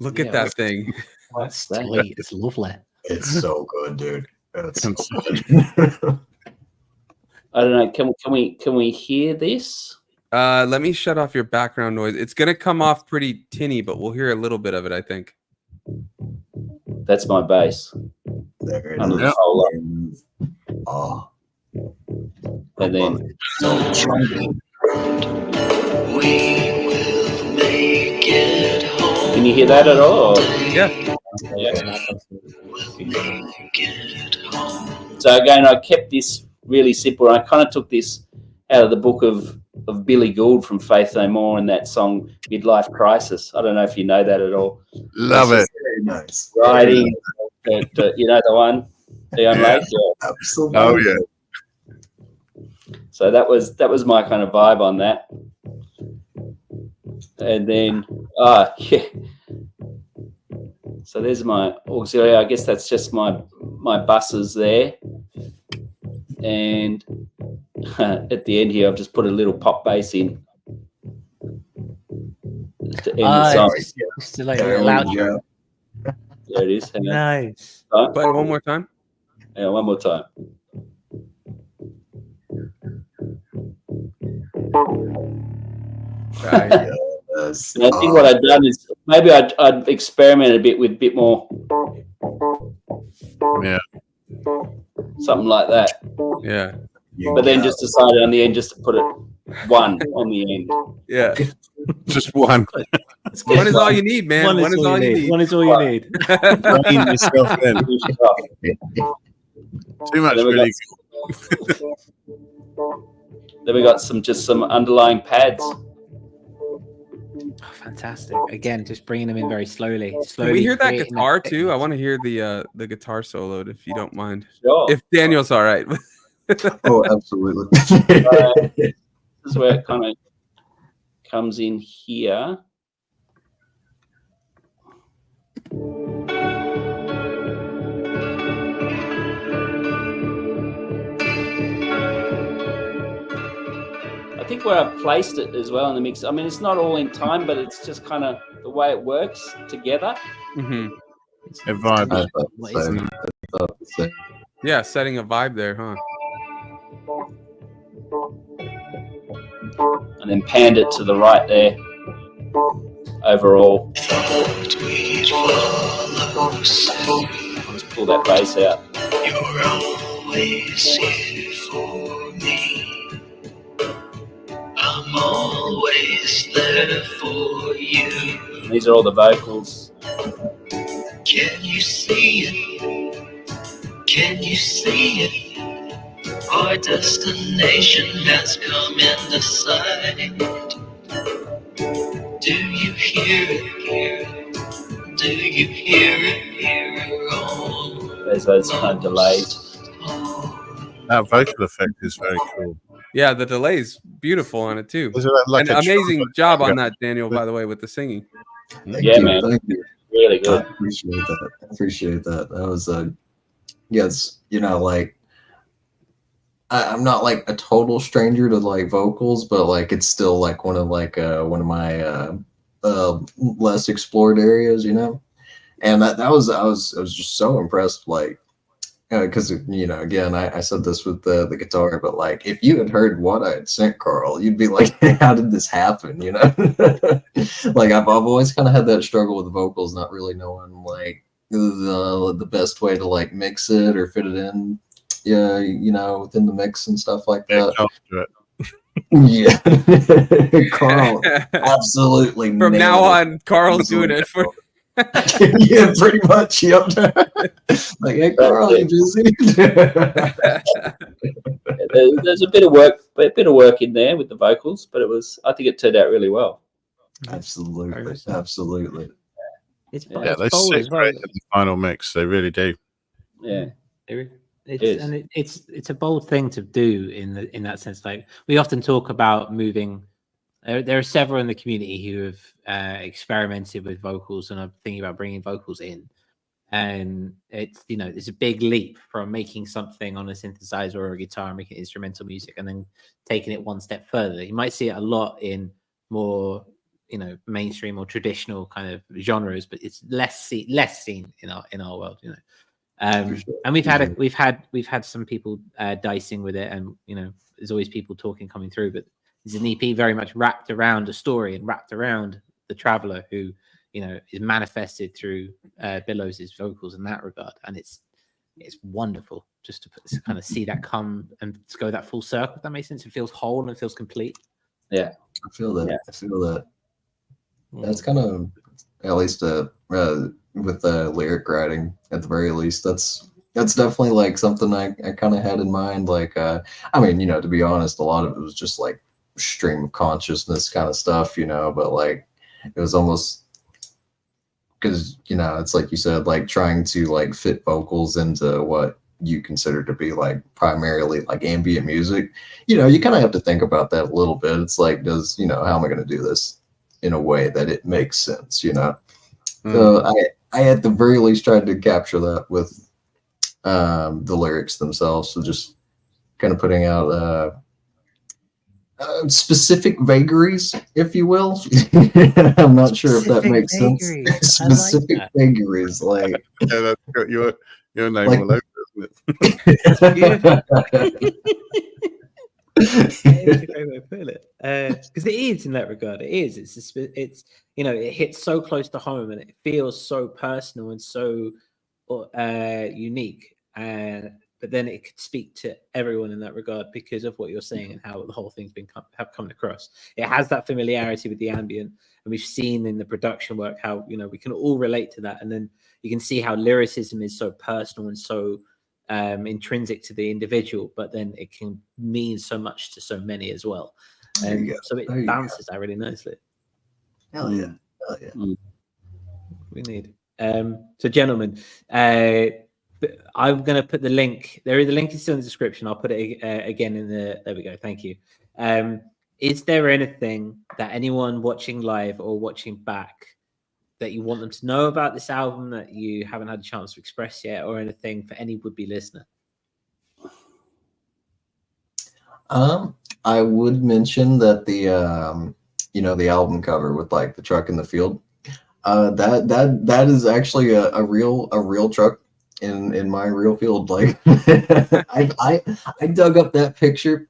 Look at that thing. That's sweet. It's lovely. It's so good, dude. It's so good. I don't know. Can we hear this? Let me shut off your background noise. It's gonna come off pretty tinny, but we'll hear a little bit of it, I think. That's my bass. There it Under is. the solo. Oh. And then can you hear that at all? Yeah. So again, I kept this really simple. I kind of took this out of the book of Billy Goode from Faith No More and that song Midlife Crisis. I don't know if you know that at all. Love it. Very nice. Writing, you know the one, Dion Lake. Yeah. Absolutely. Oh yeah. So that was my kind of vibe on that. And then yeah. So there's my auxiliary. I guess that's just my buses there. And at the end here, I've just put a little pop bass in. Just to end the song. It's like a loud. There it is. Nice. Play it one more time. Yeah, one more time. Right. And I think what I've done is maybe I'd experiment a bit with a bit more. Yeah. Something like that. Yeah. But then just decided on the end just to put it one on the end. Yeah. Just one. One is all you need, man. One is all you need. One is all you need. Rein yourself in. Too much really. Then we got some underlying pads. Oh, fantastic. Again, just bringing them in very slowly. Can we hear that guitar too? I want to hear the guitar solo, if you don't mind. Sure. If Daniel's all right. Oh, absolutely. This is where it kind of comes in here. I think where I've placed it as well in the mix. I mean, it's not all in time, but it's just kind of the way it works together. Mm-hmm. A vibe. Yeah, setting a vibe there, huh? And then panned it to the right there. Overall. I'll just pull that bass out. You're always here for me. I'm always there for you. And these are all the vocals. Can you see it? Can you see it? Our destination has come into sight. Do you hear it? Do you hear it? Oh, There's those kind of delays. That vocal effect is very cool. Yeah, the delay's beautiful on it too. Was it like An a amazing job on that, Daniel, by the way, with the singing. Yeah, man. Thank you. Really I good. appreciate that. That was yes, like I'm not like a total stranger to like vocals, but like it's still like one of my less explored areas, you know. And that was I was just so impressed, like because you know, again, I said this with the guitar, but like if you had heard what I had sent Carl, you'd be like, hey, how did this happen? You know, like I've always kind of had that struggle with vocals, not really knowing like the best way to like mix it or fit it in, yeah, you know, within the mix and stuff like that. Yeah, Carl, absolutely. From now on, Carl's doing it for. Yeah, pretty much. Yep. Like, hey, Carl, you busy? There's a bit of work in there with the vocals, but I think it turned out really well. Absolutely. It's Yeah, they bold sit as well. great in the final mix. They really do. Yeah. It's a bold thing to do in that sense. Like we often talk about moving. There are several in the community who have experimented with vocals and are thinking about bringing vocals in. And it's, you know, it's a big leap from making something on a synthesizer or a guitar, making instrumental music, and then taking it one step further. You might see it a lot in more, you know, mainstream or traditional kind of genres, but it's less seen in our world, you know. And we've had some people dicing with it, and you know, there's always people coming through, but it's an EP very much wrapped around a story and wrapped around the traveler who, you know, is manifested through Billows' vocals in that regard, and it's wonderful just to kind of see that come and to go that full circle. If that makes sense, it feels whole and it feels complete. Yeah, I feel that. Yeah. I feel that. That's kind of, at least with the lyric writing, at the very least, that's definitely like something I kind of had in mind. Like, I mean, you know, to be honest, a lot of it was just like stream of consciousness kind of stuff, you know, but like it was almost because, you know, it's like you said, like trying to like fit vocals into what you consider to be like primarily like ambient music, you know, you kind of have to think about that a little bit. It's like, how am I going to do this in a way that it makes sense, you know? So I at the very least tried to capture that with the lyrics themselves. So just kind of putting out specific vagaries, if you will. I'm not sure if that makes sense. Specific vagaries, like Yeah, that's got your name Like- all over, isn't it? It's a great way of putting it, because it is in that regard. It is. It's you know, it hits so close to home and it feels so personal and so unique. But then it could speak to everyone in that regard because of what you're saying and how the whole thing's have come across. It has that familiarity with the ambient, and we've seen in the production work how, you know, we can all relate to that. And then you can see how lyricism is so personal and so intrinsic to the individual, but then it can mean so much to so many as well. And so it balances that really nicely. Hell yeah. We need. So gentlemen, I'm going to put the link. The link is still in the description. I'll put it again in the. There we go. Thank you. Is there anything that anyone watching live or watching back that you want them to know about this album that you haven't had a chance to express yet, or anything for any would-be listener? I would mention that the the album cover with like the truck in the field, that is actually a real truck in my real field. Like I dug up that picture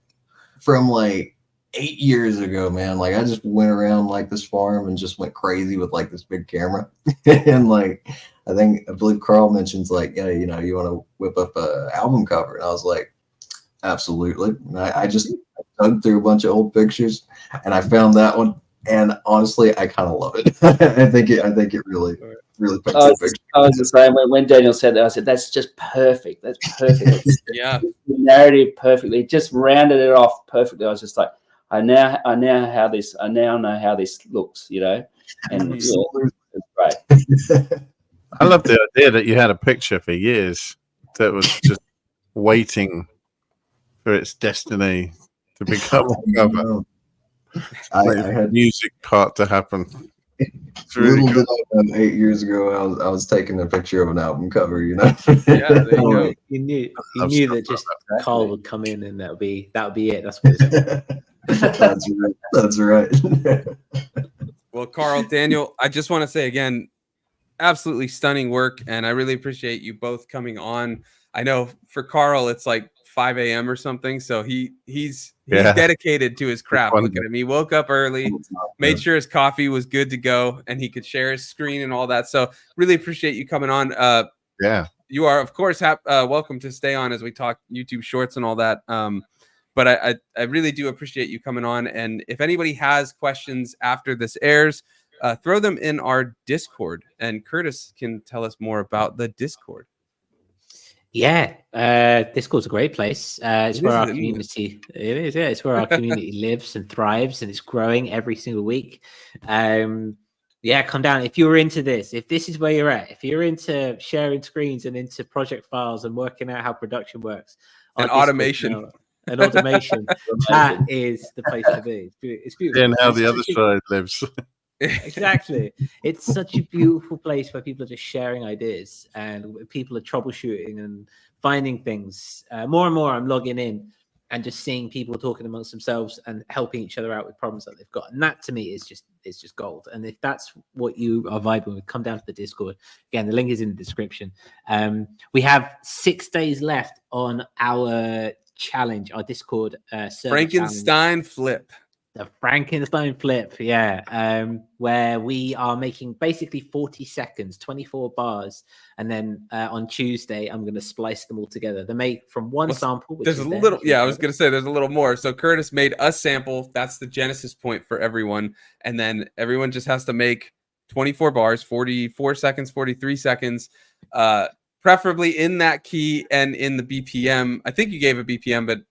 from like 8 years ago, man. Like I just went around like this farm and just went crazy with like this big camera. And like I believe Carl mentions like, yeah, you know, you want to whip up a album cover, and I was like, absolutely. And I just dug through a bunch of old pictures and I found that one, and honestly I kind of love it. I think it really paints the picture. I was the same when Daniel said that. I said, that's just perfect. That's perfect. Yeah, the narrative perfectly, just rounded it off perfectly. I was just like, I now know how this looks, you know, and it's great. I love the idea that you had a picture for years that was just waiting for its destiny to become a cover. I had music part to happen. It's really Little cool. did I know, 8 years ago, I was taking a picture of an album cover. You know. Yeah, there you go. You knew love that stuff just like that. Carl would come in and that would be it. That's what it's That's right. That's right. Well, Carl, Daniel, I just want to say again, absolutely stunning work, and I really appreciate you both coming on. I know for Carl it's like 5 a.m. or something, so he's Yeah. dedicated to his craft. Look wonder. at him. He woke up early, made sure his coffee was good to go, and he could share his screen and all that. So really appreciate you coming on. Yeah. You are, of course, welcome to stay on as we talk YouTube Shorts and all that. But I really do appreciate you coming on. And if anybody has questions after this airs, throw them in our Discord. And Curtis can tell us more about the Discord. Yeah, Discord's a great place. It's where our community it is. Yeah, it's where our community lives and thrives, and it's growing every single week. Yeah, come down if you're into this. If this is where you're at, if you're into sharing screens and into project files and working out how production works, And automation. And automation, that is the place to be. It's beautiful. And how It's the other such a- side lives. Exactly. It's such a beautiful place where people are just sharing ideas and people are troubleshooting and finding things. More and more, I'm logging in and just seeing people talking amongst themselves and helping each other out with problems that they've got. And that to me is just gold. And if that's what you are vibing with, come down to the Discord. Again, the link is in the description. We have 6 days left on our challenge, our Discord server Frankenstein challenge. flip. The Frankenstein flip, yeah, where we are making basically 40 seconds, 24 bars, and then on Tuesday I'm going to splice them all together. They're made from one sample. Which There's is a there, little, yeah, I was going to say there's a little more. So Curtis made a sample. That's the genesis point for everyone. And then everyone just has to make 24 bars, 44 seconds, 43 seconds, preferably in that key and in the BPM. I think you gave a BPM, but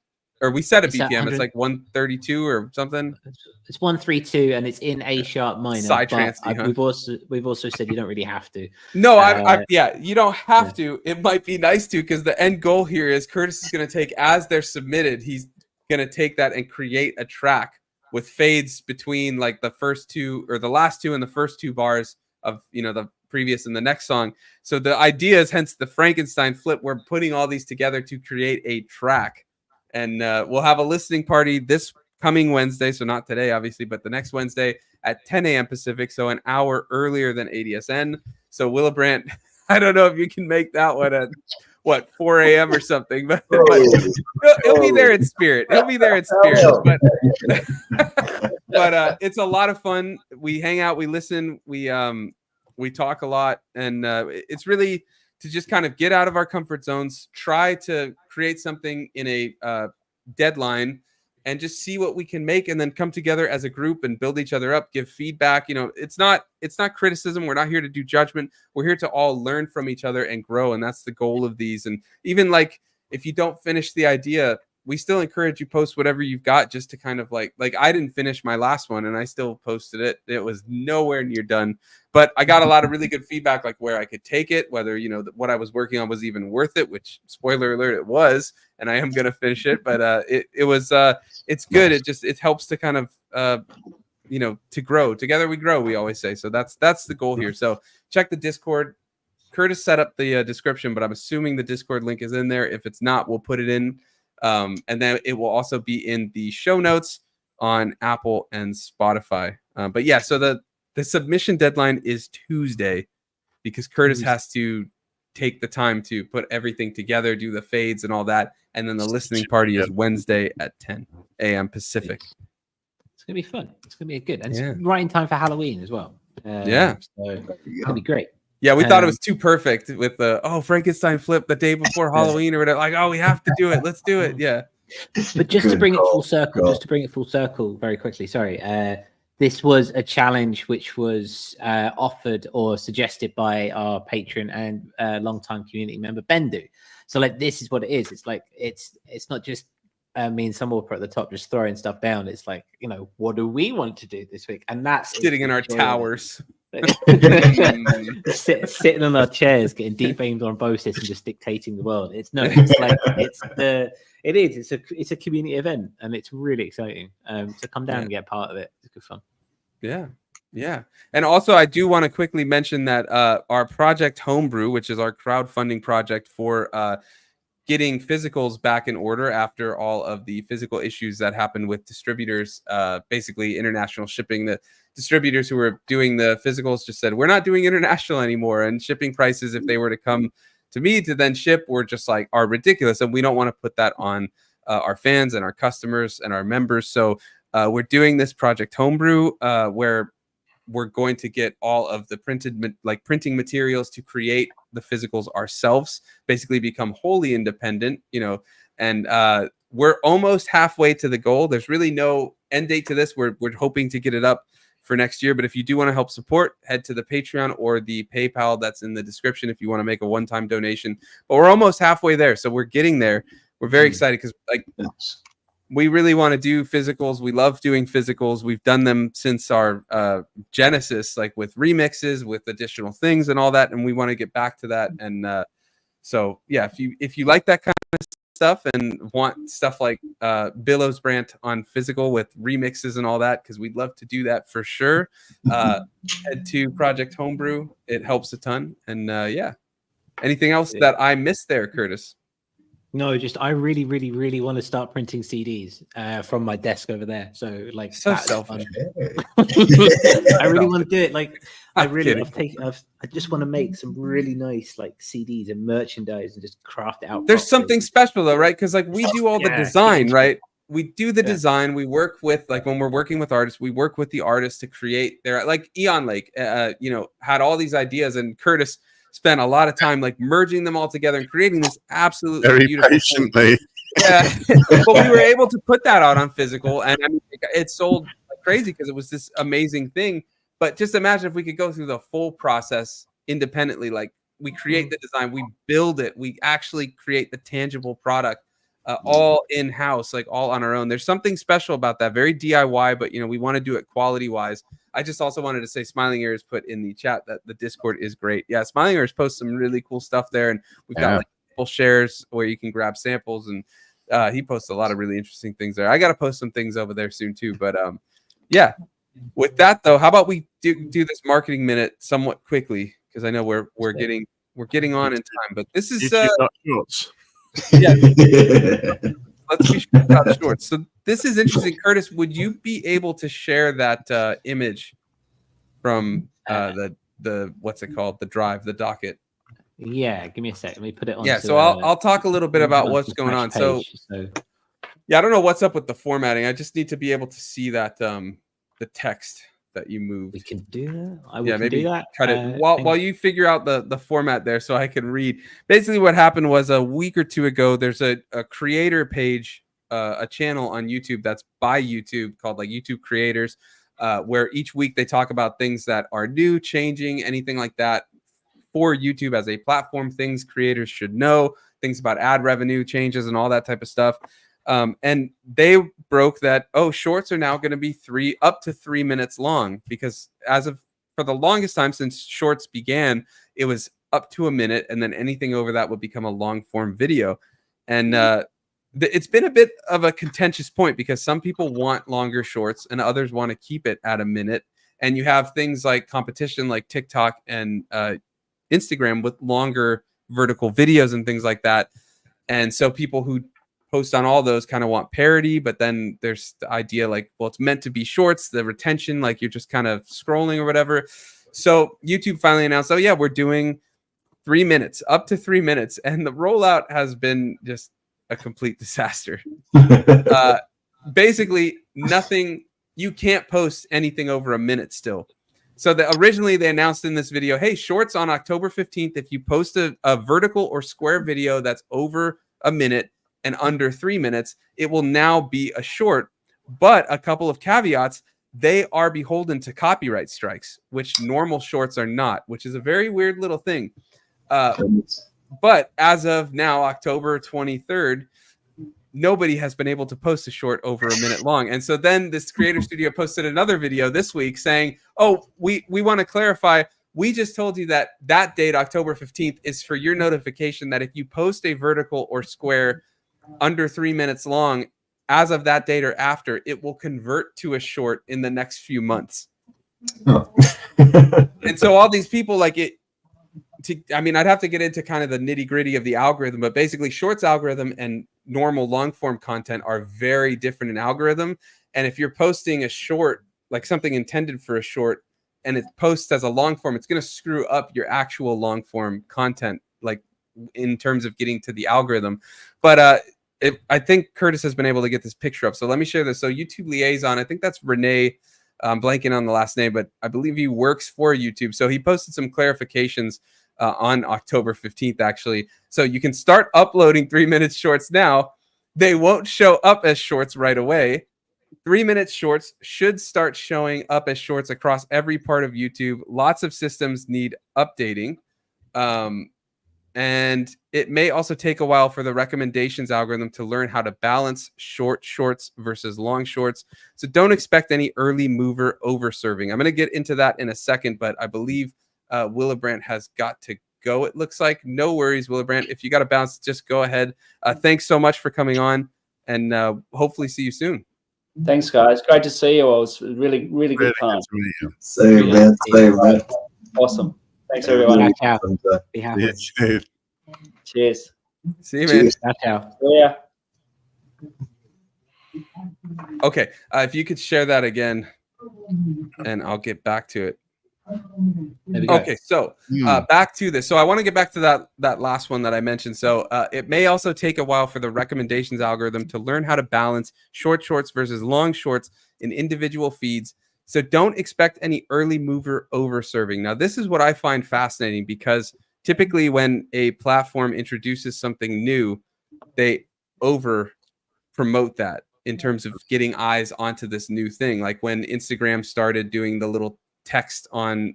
or we set a BPM. It's like 132 or something. It's 132, and it's in A sharp minor. Psytrance-y, huh? We've also said you don't really have to. No, yeah, you don't have to. It might be nice to, because the end goal here is Curtis is going to take, as they're submitted, he's going to take that and create a track with fades between like the first two or the last two and the first two bars of, you know, the previous and the next song. So the idea is, hence the Frankenstein flip. We're putting all these together to create a track. And we'll have a listening party this coming Wednesday. So not today, obviously, but the next Wednesday at 10 a.m. Pacific. So an hour earlier than ADSN. So Willebrant, I don't know if you can make that one at, 4 a.m. or something. But he'll be there in spirit. He'll be there in spirit. But it's a lot of fun. We hang out, we listen, we talk a lot. And it's really to just kind of get out of our comfort zones, try to create something in a deadline, and just see what we can make, and then come together as a group and build each other up, give feedback. You know, it's not criticism. We're not here to do judgment. We're here to all learn from each other and grow. And that's the goal of these. And even like, if you don't finish the idea, we still encourage you post whatever you've got, just to kind of like I didn't finish my last one and I still posted it. It was nowhere near done, but I got a lot of really good feedback, like where I could take it, whether, you know, what I was working on was even worth it, which, spoiler alert, it was, and I am going to finish it. But it was it's good. It helps to kind of you know, to grow together. We grow, we always say. So that's the goal here. So check the Discord. Curtis set up the description, but I'm assuming the Discord link is in there. If it's not, we'll put it in. And then it will also be in the show notes on Apple and Spotify. But yeah, so the submission deadline is Tuesday, because Curtis has to take the time to put everything together, do the fades and all that. And then the listening party is Wednesday at 10 a.m. Pacific. It's going to be fun. It's going to be good. And it's right in time for Halloween as well. So it'll be great. Yeah, we thought it was too perfect with the Frankenstein flip the day before Halloween or whatever. Like, we have to do it. Let's do it. Yeah. But just to bring it full circle, very quickly. Sorry. This was a challenge which was offered or suggested by our patron and longtime community member Bendu. So like, this is what it is. It's like it's not just me and some at the top just throwing stuff down. It's like, you know, what do we want to do this week? And that's sitting in our towers. Sitting on our chairs, getting deep aimed on BOSIS and just dictating the world. It's a community event, and it's really exciting. So come down and get part of it. It's good fun. Yeah. Yeah. And also, I do want to quickly mention that our project Homebrew, which is our crowdfunding project for getting physicals back in order after all of the physical issues that happened with distributors, basically international shipping. The distributors who were doing the physicals just said, we're not doing international anymore. And shipping prices, if they were to come to me to then ship, were just like, are ridiculous. And we don't want to put that on our fans and our customers and our members. So we're doing this project Homebrew where we're going to get all of the printing materials to create the physicals ourselves, basically become wholly independent, and we're almost halfway to the goal. There's really no end date to this. We're hoping to get it up for next year. But if you do want to help support, head to the Patreon or the PayPal that's in the description if you want to make a one-time donation. But we're almost halfway there. So we're getting there. We're very excited because we really want to do physicals. We love doing physicals. We've done them since our genesis, like with remixes, with additional things and all that. And we want to get back to that. And so, yeah, if you like that kind of stuff and want stuff like Billowsbrant on physical with remixes and all that, because we'd love to do that for sure, head to Project Homebrew. It helps a ton. And yeah, anything else that I missed there, Curtis? No, just I really, really, really want to start printing CDs from my desk over there. So like, So that's selfish. I really want to do it. Like, I just want to make some really nice like CDs and merchandise and just craft it out. There's properly. something special though, right? Because like we do all the design, right? We do the design. We work with, like, when we're working with artists, we work with the artists to create their, like Eon Lake, had all these ideas, and Curtis spent a lot of time like merging them all together and creating this absolutely Very beautiful patiently. thing. Yeah, but we were able to put that out on physical, and I mean, it sold like crazy because it was this amazing thing. But just imagine if we could go through the full process independently. Like, we create the design, we build it, we actually create the tangible product, all in-house, like all on our own. There's something special about that, very DIY, but we want to do it quality-wise. I just also wanted to say Smiling Ears put in the chat that the Discord is great. Yeah, Smiling Ears posts some really cool stuff there, and we've got like sample shares where you can grab samples, and he posts a lot of really interesting things there. I got to post some things over there soon too. But yeah, with that though, how about we do this marketing minute somewhat quickly, because I know we're getting on in time. But this is shorts. Yeah. Let's be sure about shorts. So this is interesting. Curtis, would you be able to share that image from the what's it called? The drive, the docket. Yeah, give me a sec. Let me put it on. Yeah, so I'll talk a little bit about what's going on. So yeah, I don't know what's up with the formatting. I just need to be able to see that the text that you moved. We can do that. Maybe do that. cut it while you figure out the format there, so I can read. Basically, what happened was a week or two ago, there's a creator page, a channel on YouTube that's by YouTube called like YouTube Creators, where each week they talk about things that are new, changing, anything like that for YouTube as a platform, things creators should know, things about ad revenue changes and all that type of stuff. And they broke that, shorts are now going to be up to 3 minutes long, because for the longest time since shorts began, it was up to a minute, and then anything over that would become a long form video. And it's been a bit of a contentious point, because some people want longer shorts and others want to keep it at a minute. And you have things like competition like TikTok and Instagram with longer vertical videos and things like that. And so people who post on all those kind of want parity, but then there's the idea like, well, it's meant to be shorts, the retention, like you're just kind of scrolling or whatever. So YouTube finally announced, we're doing 3 minutes, up to 3 minutes. And the rollout has been just a complete disaster. Basically nothing, you can't post anything over a minute still. So originally they announced in this video, hey, shorts on October 15th, if you post a vertical or square video that's over a minute and under 3 minutes, it will now be a short. But a couple of caveats, they are beholden to copyright strikes, which normal shorts are not, which is a very weird little thing. But as of now, October 23rd, nobody has been able to post a short over a minute long. And so then this creator studio posted another video this week saying, we want to clarify, we just told you that date, October 15th, is for your notification that if you post a vertical or square under 3 minutes long, as of that date or after, it will convert to a short in the next few months. Oh. And so all these people like it. I mean, I'd have to get into kind of the nitty gritty of the algorithm, but basically, Shorts algorithm and normal long form content are very different in algorithm. And if you're posting a short, like something intended for a short, and it posts as a long form, it's going to screw up your actual long form content, like in terms of getting to the algorithm. But I think Curtis has been able to get this picture up. So let me share this. So YouTube Liaison, I think that's Renee. I'm blanking on the last name, but I believe he works for YouTube. So he posted some clarifications on October 15th, actually. So you can start uploading 3-minute shorts now. They won't show up as shorts right away. 3-minute shorts should start showing up as shorts across every part of YouTube. Lots of systems need updating. And it may also take a while for the recommendations algorithm to learn how to balance short shorts versus long shorts. So don't expect any early mover over serving. I'm going to get into that in a second, but I believe Willebrant has got to go, it looks like. No worries, Willebrant. If you got to bounce, just go ahead. Thanks so much for coming on, and hopefully see you soon. Thanks, guys. Great to see you all. It was really, really good time. Same, man. Same, man. Awesome. Thanks, everyone. Ciao. Be happy. Yeah. Cheers. See you, man. Ciao, ciao. Yeah. Okay, if you could share that again, and I'll get back to it. There we go. Okay, so back to this. So I want to get back to that last one that I mentioned. So it may also take a while for the recommendations algorithm to learn how to balance short shorts versus long shorts in individual feeds. So don't expect any early mover over serving. Now, this is what I find fascinating, because typically when a platform introduces something new, they over promote that in terms of getting eyes onto this new thing. Like when Instagram started doing the little text on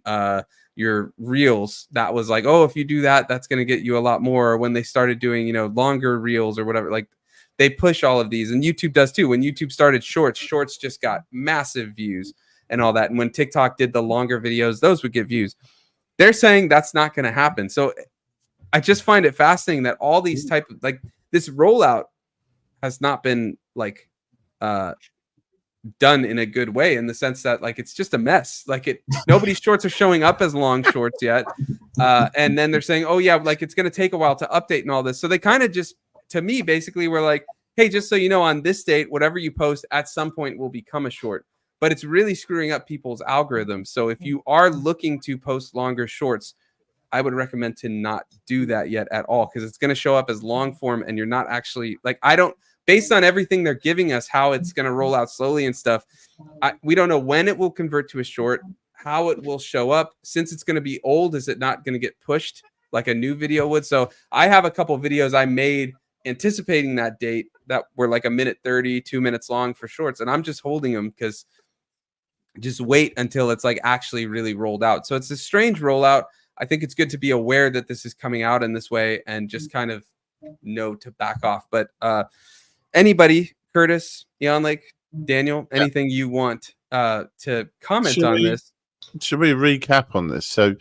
your reels, that was like, oh, if you do that, that's going to get you a lot more. Or when they started doing, longer reels or whatever, like they push all of these, and YouTube does too. When YouTube started shorts just got massive views and all that. And when TikTok did the longer videos, those would get views. They're saying that's not going to happen. So I just find it fascinating that all these type of, like, this rollout has not been like done in a good way, in the sense that like it's just a mess. Like nobody's shorts are showing up as long shorts yet, and then they're saying, oh yeah, like it's going to take a while to update and all this. So they kind of just, to me, basically were like, hey, just so you know, on this date, whatever you post at some point will become a short. But it's really screwing up people's algorithms. So if you are looking to post longer shorts, I would recommend to not do that yet at all, because it's going to show up as long form, and you're not actually, like, based on everything they're giving us, how it's going to roll out slowly and stuff, we don't know when it will convert to a short, how it will show up. Since it's going to be old, is it not going to get pushed like a new video would? So I have a couple videos I made anticipating that date that were like 1:30, 2 minutes long for shorts, and I'm just holding them because just wait until it's like actually really rolled out. So it's a strange rollout. I think it's good to be aware that this is coming out in this way and just kind of know to back off. But anybody, Curtis, Lake, Daniel, anything you want to comment on this? Should we recap on this? So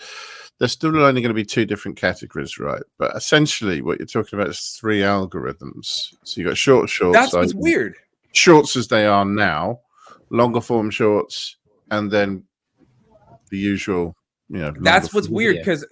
there's still only going to be 2 different categories, right? But essentially what you're talking about is 3 algorithms. So you got shorts. That's what's weird. Shorts as they are now, longer form shorts, and then the usual, that's what's weird, because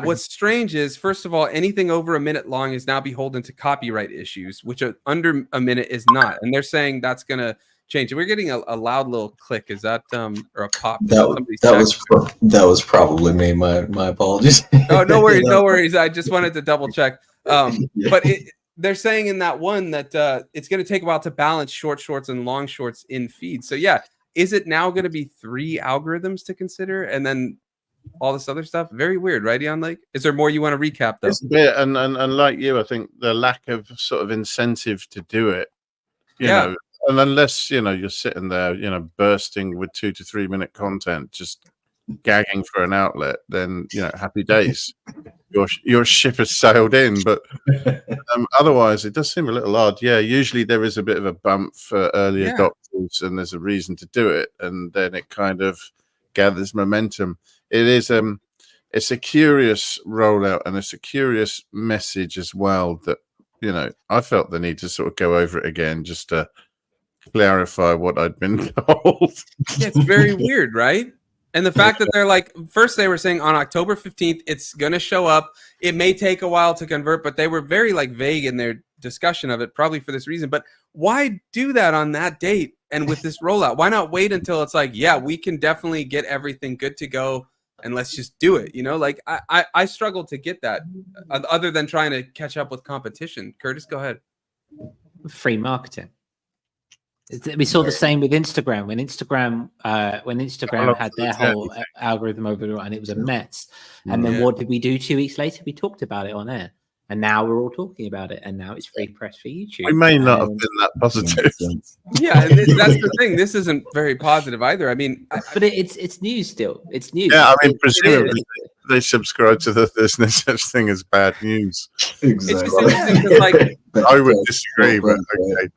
what's strange is, first of all, anything over 1 minute long is now beholden to copyright issues, which under 1 minute is not. And they're saying that's going to change. We're getting a loud little click. Is that or a pop? That was probably me. My apologies. Oh, no worries, no worries. I just wanted to double check. But they're saying in that one that it's going to take a while to balance short shorts and long shorts in feeds. So is it now going to be 3 algorithms to consider, and then all this other stuff? Very weird, right, Lake? Is there more you want to recap, though? It's a bit, and like you, I think the lack of sort of incentive to do it, you know, and unless, you're sitting there, bursting with 2 to 3 minute content, just gagging for an outlet, then, happy days. Your ship has sailed in. But otherwise, it does seem a little odd. Yeah, usually there is a bit of a bump for early adopters, and there's a reason to do it, and then it kind of gathers momentum. It is it's a curious rollout, and it's a curious message as well, that I felt the need to sort of go over it again just to clarify what I'd been told. It's very weird, right? And the fact that they're like, first they were saying on October 15th, it's going to show up. It may take a while to convert, but they were very like vague in their discussion of it, probably for this reason. But why do that on that date and with this rollout? Why not wait until it's like, yeah, we can definitely get everything good to go and let's just do it. You know, like I struggle to get that other than trying to catch up with competition. Curtis, go ahead. Free marketing. We saw the same with Instagram when Instagram had their whole algorithm over, and it was a mess. And then what did we do 2 weeks later? We talked about it on air, and now we're all talking about it, and now it's free press for YouTube. We may not have been that positive. Yeah, and that's the thing. This isn't very positive either. I mean, but it's news still. It's news. Yeah, I mean, presumably they subscribe to there's no such thing as bad news. Exactly. It's just interesting 'cause, like, I would disagree, but okay.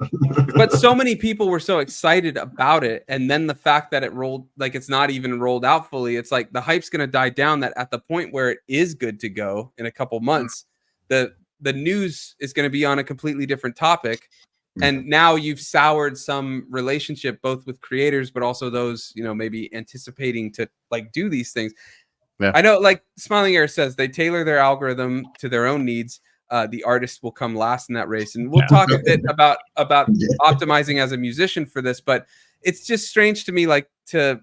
but so many people were so excited about it, and then the fact that it rolled, like it's not even rolled out fully, it's like the hype's going to die down. That at the point where it is good to go in a couple months, the news is going to be on a completely different topic, and now you've soured some relationship both with creators, but also those, you know, maybe anticipating to like do these things. Yeah. I know, like Smiling Air says, they tailor their algorithm to their own needs. The artist will come last in that race, and we'll talk a bit about optimizing as a musician for this. But it's just strange to me, like to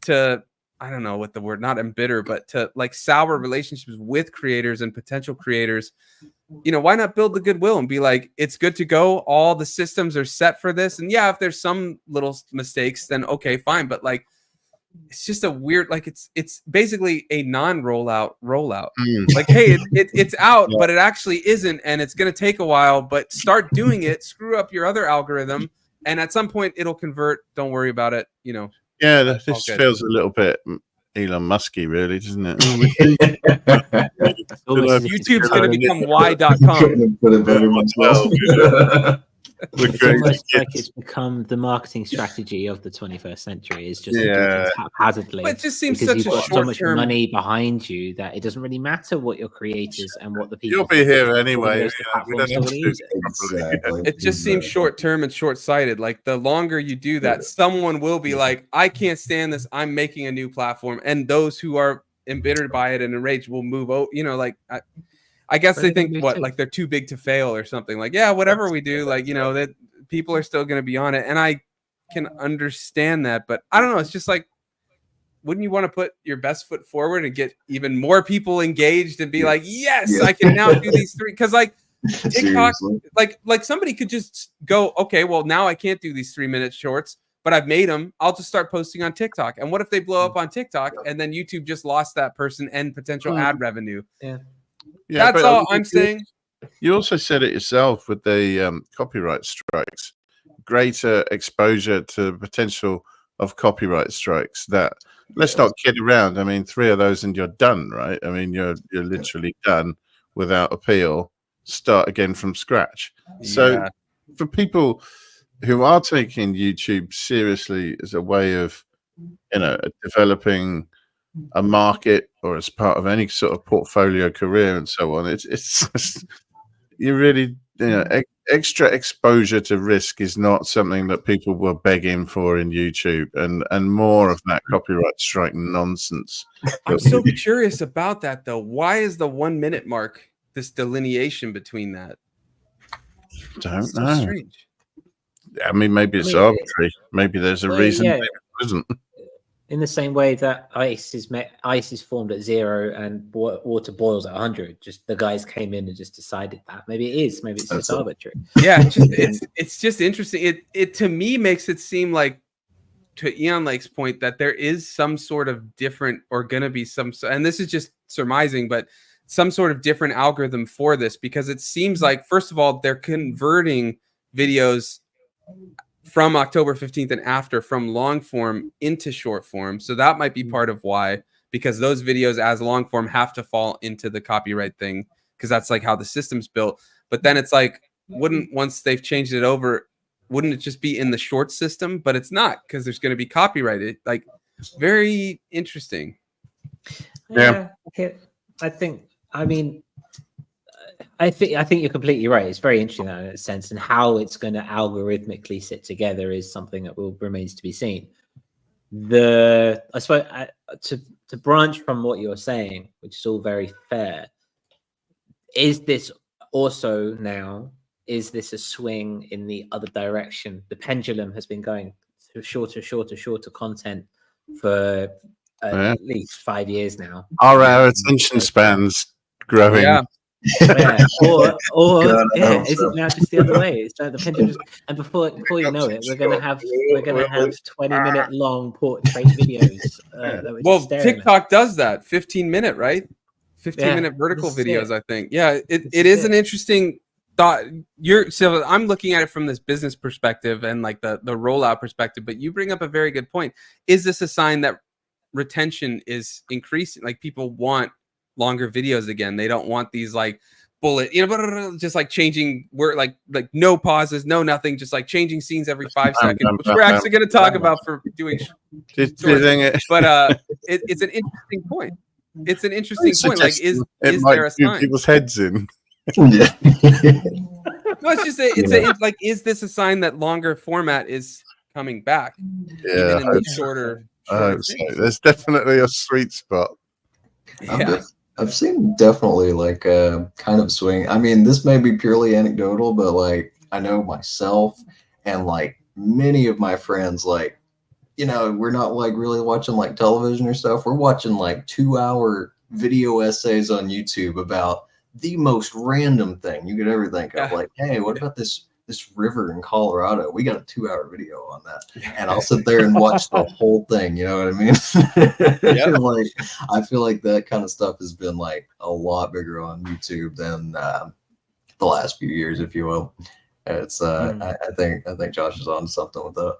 I don't know what the word, not embitter, but to like sour relationships with creators and potential creators. You know, why not build the goodwill and be like, it's good to go. All the systems are set for this, and yeah, if there's some little mistakes, then okay, fine. But like, it's just a weird, like it's basically a non-rollout rollout. Like, hey, it's out, but it actually isn't, and it's going to take a while. But start doing it, screw up your other algorithm, and at some point it'll convert. Don't worry about it. You know. Yeah, this feels a little bit Elon Musky, really, doesn't it? YouTube's going to become y.com. Put it very much well. It's almost like it's become the marketing strategy of the 21st century. It's just doing things haphazardly. But it just seems because such you've a got so much short-term money behind you that it doesn't really matter what your creators and what the people. You'll be here anyway. We don't have to do Exactly. It just seems short-term and short-sighted. Like the longer you do that, someone will be like, I can't stand this. I'm making a new platform. And those who are embittered by it and enraged will move out. You know, like I guess they think like they're too big to fail or something. Like, yeah, whatever we do, like, you know, that people are still going to be on it. And I can understand that, but I don't know. It's just like, wouldn't you want to put your best foot forward and get even more people engaged and be like, yes, I can now do these three? Because like TikTok, like somebody could just go, okay, well, now I can't do these 3-minute shorts, but I've made them. I'll just start posting on TikTok. And what if they blow up on TikTok and then YouTube just lost that person and potential ad revenue? Yeah, that's all I'm saying. You also said it yourself with the copyright strikes. Greater exposure to potential of copyright strikes. That let's not kid around. I mean, 3 of those and you're done, right? I mean, you're literally done without appeal. Start again from scratch. So for people who are taking YouTube seriously as a way of, you know, developing a market or as part of any sort of portfolio career and so on, it's just, you really, you know, extra exposure to risk is not something that people were begging for in YouTube, and more of that copyright strike nonsense. I'm so curious about that though. Why is the 1 minute mark this delineation between that? Don't know. Strange. I mean, maybe it's arbitrary. Maybe there's a reason. Maybe it isn't. In the same way that ice is formed at 0 and water boils at 100. Just the guys came in and just decided that. Maybe it is. Maybe it's just arbitrary. Yeah, it's just interesting. It to me makes it seem like, to Eon Lake's point, that there is some sort of different, or gonna be some, and this is just surmising, but some sort of different algorithm for this, because it seems like, first of all, they're converting videos from October 15th and after from long form into short form. So that might be part of why, because those videos as long form have to fall into the copyright thing, because that's like how the system's built. But then it's like, once they've changed it over, wouldn't it just be in the short system? But it's not, because there's going to be copyrighted. Like, very interesting. Yeah. I think you're completely right. It's very interesting in that sense, and how it's going to algorithmically sit together is something that remains to be seen. I suppose to branch from what you're saying, which is all very fair, is this also now, is this a swing in the other direction? The pendulum has been going to shorter content for at least 5 years now. Are our attention spans growing? Yeah. Yeah. Or God, I yeah, hope is so. it now just the other way? It's like the pendulum, and before you know it, we're gonna have 20-minute long portrait videos. That we're just Well, staring at. TikTok does that 15-minute, right? 15-minute Yeah, vertical this is videos, it. I think. Yeah, it This is is an it. interesting thought. So I'm looking at it from this business perspective and like the rollout perspective, but you bring up a very good point. Is this a sign that retention is increasing? Like people want longer videos again. They don't want these like bullet, just like changing word, like no pauses, no nothing, just like changing scenes every 5 seconds, which we're actually going to talk about for doing shorts. But it's an interesting point. It's an interesting point. Like, is there a sign? People's heads in? Yeah. No, it's just it's like, is this a sign that longer format is coming back? Yeah, Even in these shorter I hope so. things? There's definitely a sweet spot. Yeah. I've seen definitely like a kind of swing. I mean, this may be purely anecdotal, but like I know myself and like many of my friends, like, we're not like really watching like television or stuff. We're watching like 2-hour video essays on YouTube about the most random thing you could ever think of. Yeah. Like, hey, what about this river in Colorado? We got a 2-hour video on that. And I'll sit there and watch the whole thing. You know what I mean? Yep. Like, I feel like that kind of stuff has been like a lot bigger on YouTube than the last few years, if you will. It's I think Josh is on something with that.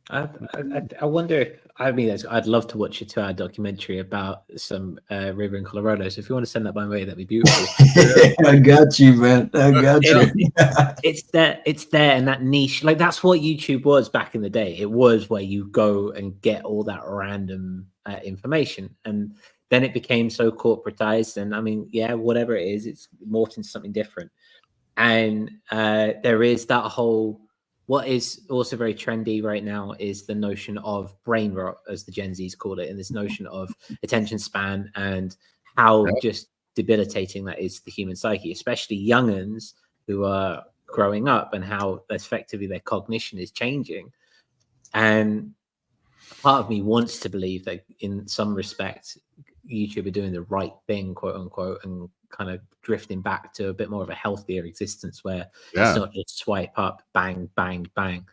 I wonder. I mean, I'd love to watch a 2-hour documentary about some river in Colorado. So if you want to send that my way, that'd be beautiful. I got you, man. I got you. It's there in that niche. Like that's what YouTube was back in the day. It was where you go and get all that random information, and then it became so corporatized. And I mean, yeah, whatever it is, it's morphed into something different. And there is that whole. What is also very trendy right now is the notion of brain rot, as the Gen Zs call it, and this notion of attention span and how just debilitating that is to the human psyche, especially young'uns who are growing up, and how effectively their cognition is changing. And part of me wants to believe that in some respects, YouTube are doing the right thing, quote unquote, and kind of drifting back to a bit more of a healthier existence where it's not just swipe up, bang, bang, bang.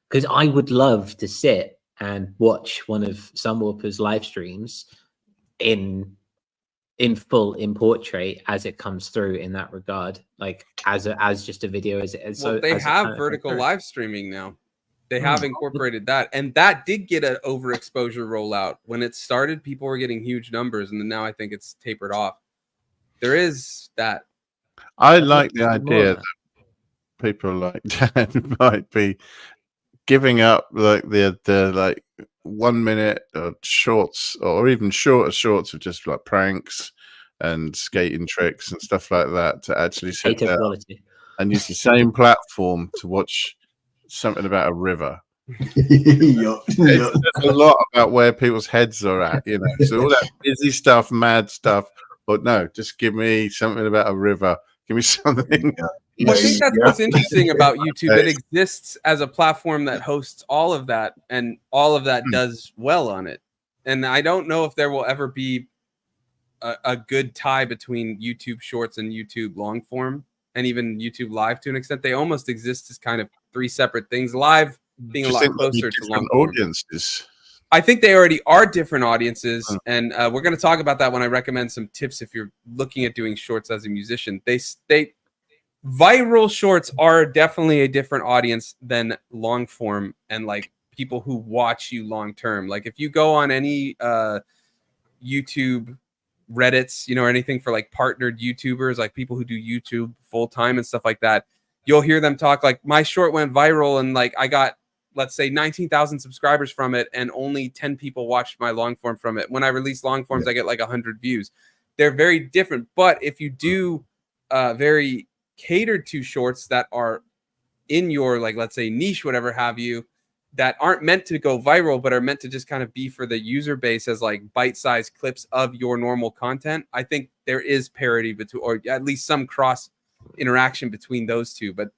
Because I would love to sit and watch one of Sunwarper's live streams in full, in portrait, as it comes through in that regard, like as just a video. Well, they have vertical live streaming now. They have incorporated that, and that did get an overexposure rollout. When it started, people were getting huge numbers, and then now I think it's tapered off. There is that. I like the idea that people like Dan might be giving up like the like 1 minute shorts, or even shorter shorts of just like pranks and skating tricks and stuff like that, to actually sit down and use the same platform to watch something about a river. There's a lot about where people's heads are at, so all that busy stuff, mad stuff. But no, just give me something about a river. Give me something. Well, I think that's what's interesting about YouTube. It exists as a platform that hosts all of that, and all of that does well on it. And I don't know if there will ever be a good tie between YouTube Shorts and YouTube long form, and even YouTube Live to an extent. They almost exist as kind of 3 separate things. Live being a lot closer to long form. Audiences. I think they already are different audiences, and we're going to talk about that when I recommend some tips if you're looking at doing shorts as a musician. Viral shorts are definitely a different audience than long form, and like people who watch you long term. Like if you go on any YouTube Reddits, or anything for like partnered YouTubers, like people who do YouTube full time and stuff like that, you'll hear them talk like, my short went viral and like I got, let's say, 19,000 subscribers from it, and only 10 people watched my long form from it. When I release long forms, I get like 100 views. They're very different. But if you do very catered to shorts that are in your, like, let's say, niche, whatever have you, that aren't meant to go viral, but are meant to just kind of be for the user base as like bite-sized clips of your normal content, I think there is parity between, or at least some cross interaction between those two. But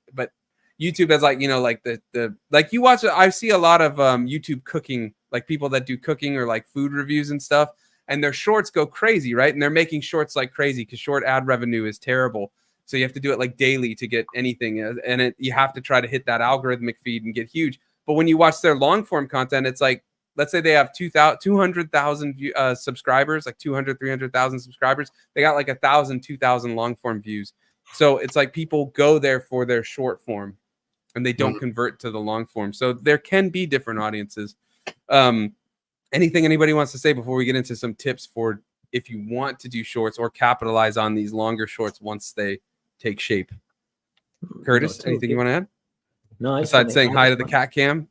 YouTube has like, you know, like the like you watch, I see a lot of YouTube cooking, like people that do cooking or like food reviews and stuff, and their shorts go crazy, right? And they're making shorts like crazy because short ad revenue is terrible. So you have to do it like daily to get anything, and you have to try to hit that algorithmic feed and get huge. But when you watch their long form content, it's like, let's say they have 200,000 subscribers, like 200, 300,000 subscribers. They got like 1,000, 2,000 long form views. So it's like people go there for their short form and they don't convert to the long form. So there can be different audiences. Anything anybody wants to say before we get into some tips for if you want to do shorts or capitalize on these longer shorts once they take shape? Curtis, anything you want to add? No, besides saying hi to the cat cam.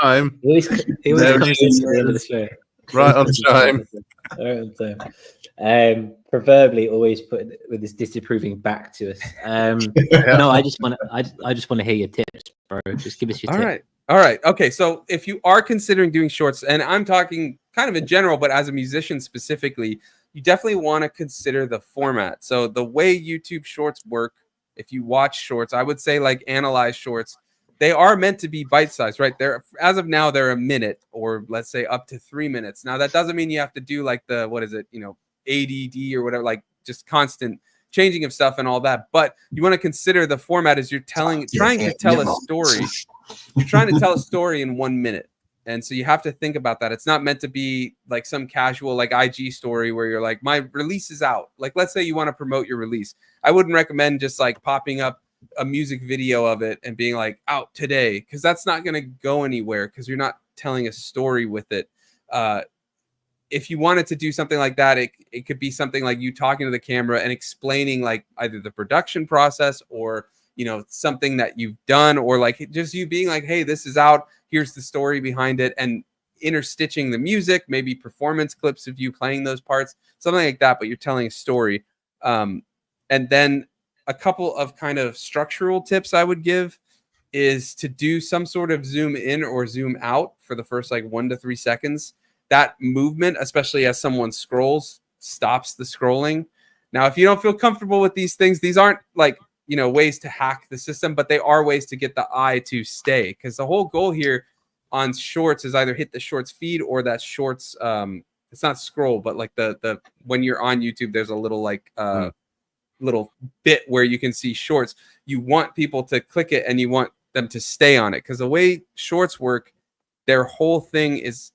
Time. He always comes in at the end of the show. Right on time. Right on time. Proverbially, always put with this disapproving back to us. No, I just want to hear your tips, bro. Just give us your tips. All right. Okay. So if you are considering doing shorts, and I'm talking kind of in general, but as a musician specifically, you definitely want to consider the format. So the way YouTube shorts work, if you watch shorts, I would say like analyze shorts. They are meant to be bite-sized, right? They're, as of now, they're a minute, or let's say up to 3 minutes. Now that doesn't mean you have to do like the, what is it, you know, ADD or whatever, like just constant changing of stuff and all that. But you want to consider the format as you're trying to tell a story. You're trying to tell a story in 1 minute. And so you have to think about that. It's not meant to be like some casual like IG story where you're like, my release is out. Like, let's say you want to promote your release. I wouldn't recommend just like popping up a music video of it and being like out today, because that's not going to go anywhere because you're not telling a story with it. If you wanted to do something like that, it could be something like you talking to the camera and explaining like either the production process or, you know, something that you've done, or like just you being like, hey, this is out, here's the story behind it, and interstitching the music, maybe performance clips of you playing those parts, something like that, but you're telling a story. And then a couple of kind of structural tips I would give is to do some sort of zoom in or zoom out for the first like 1 to 3 seconds. That movement, especially as someone scrolls, stops the scrolling. Now, if you don't feel comfortable with these things, these aren't like, you know, ways to hack the system, but they are ways to get the eye to stay, because the whole goal here on shorts is either hit the shorts feed or that shorts it's not scroll, but like the when you're on YouTube, there's a little like little bit where you can see shorts. You want people to click it and you want them to stay on it, because the way shorts work, their whole thing is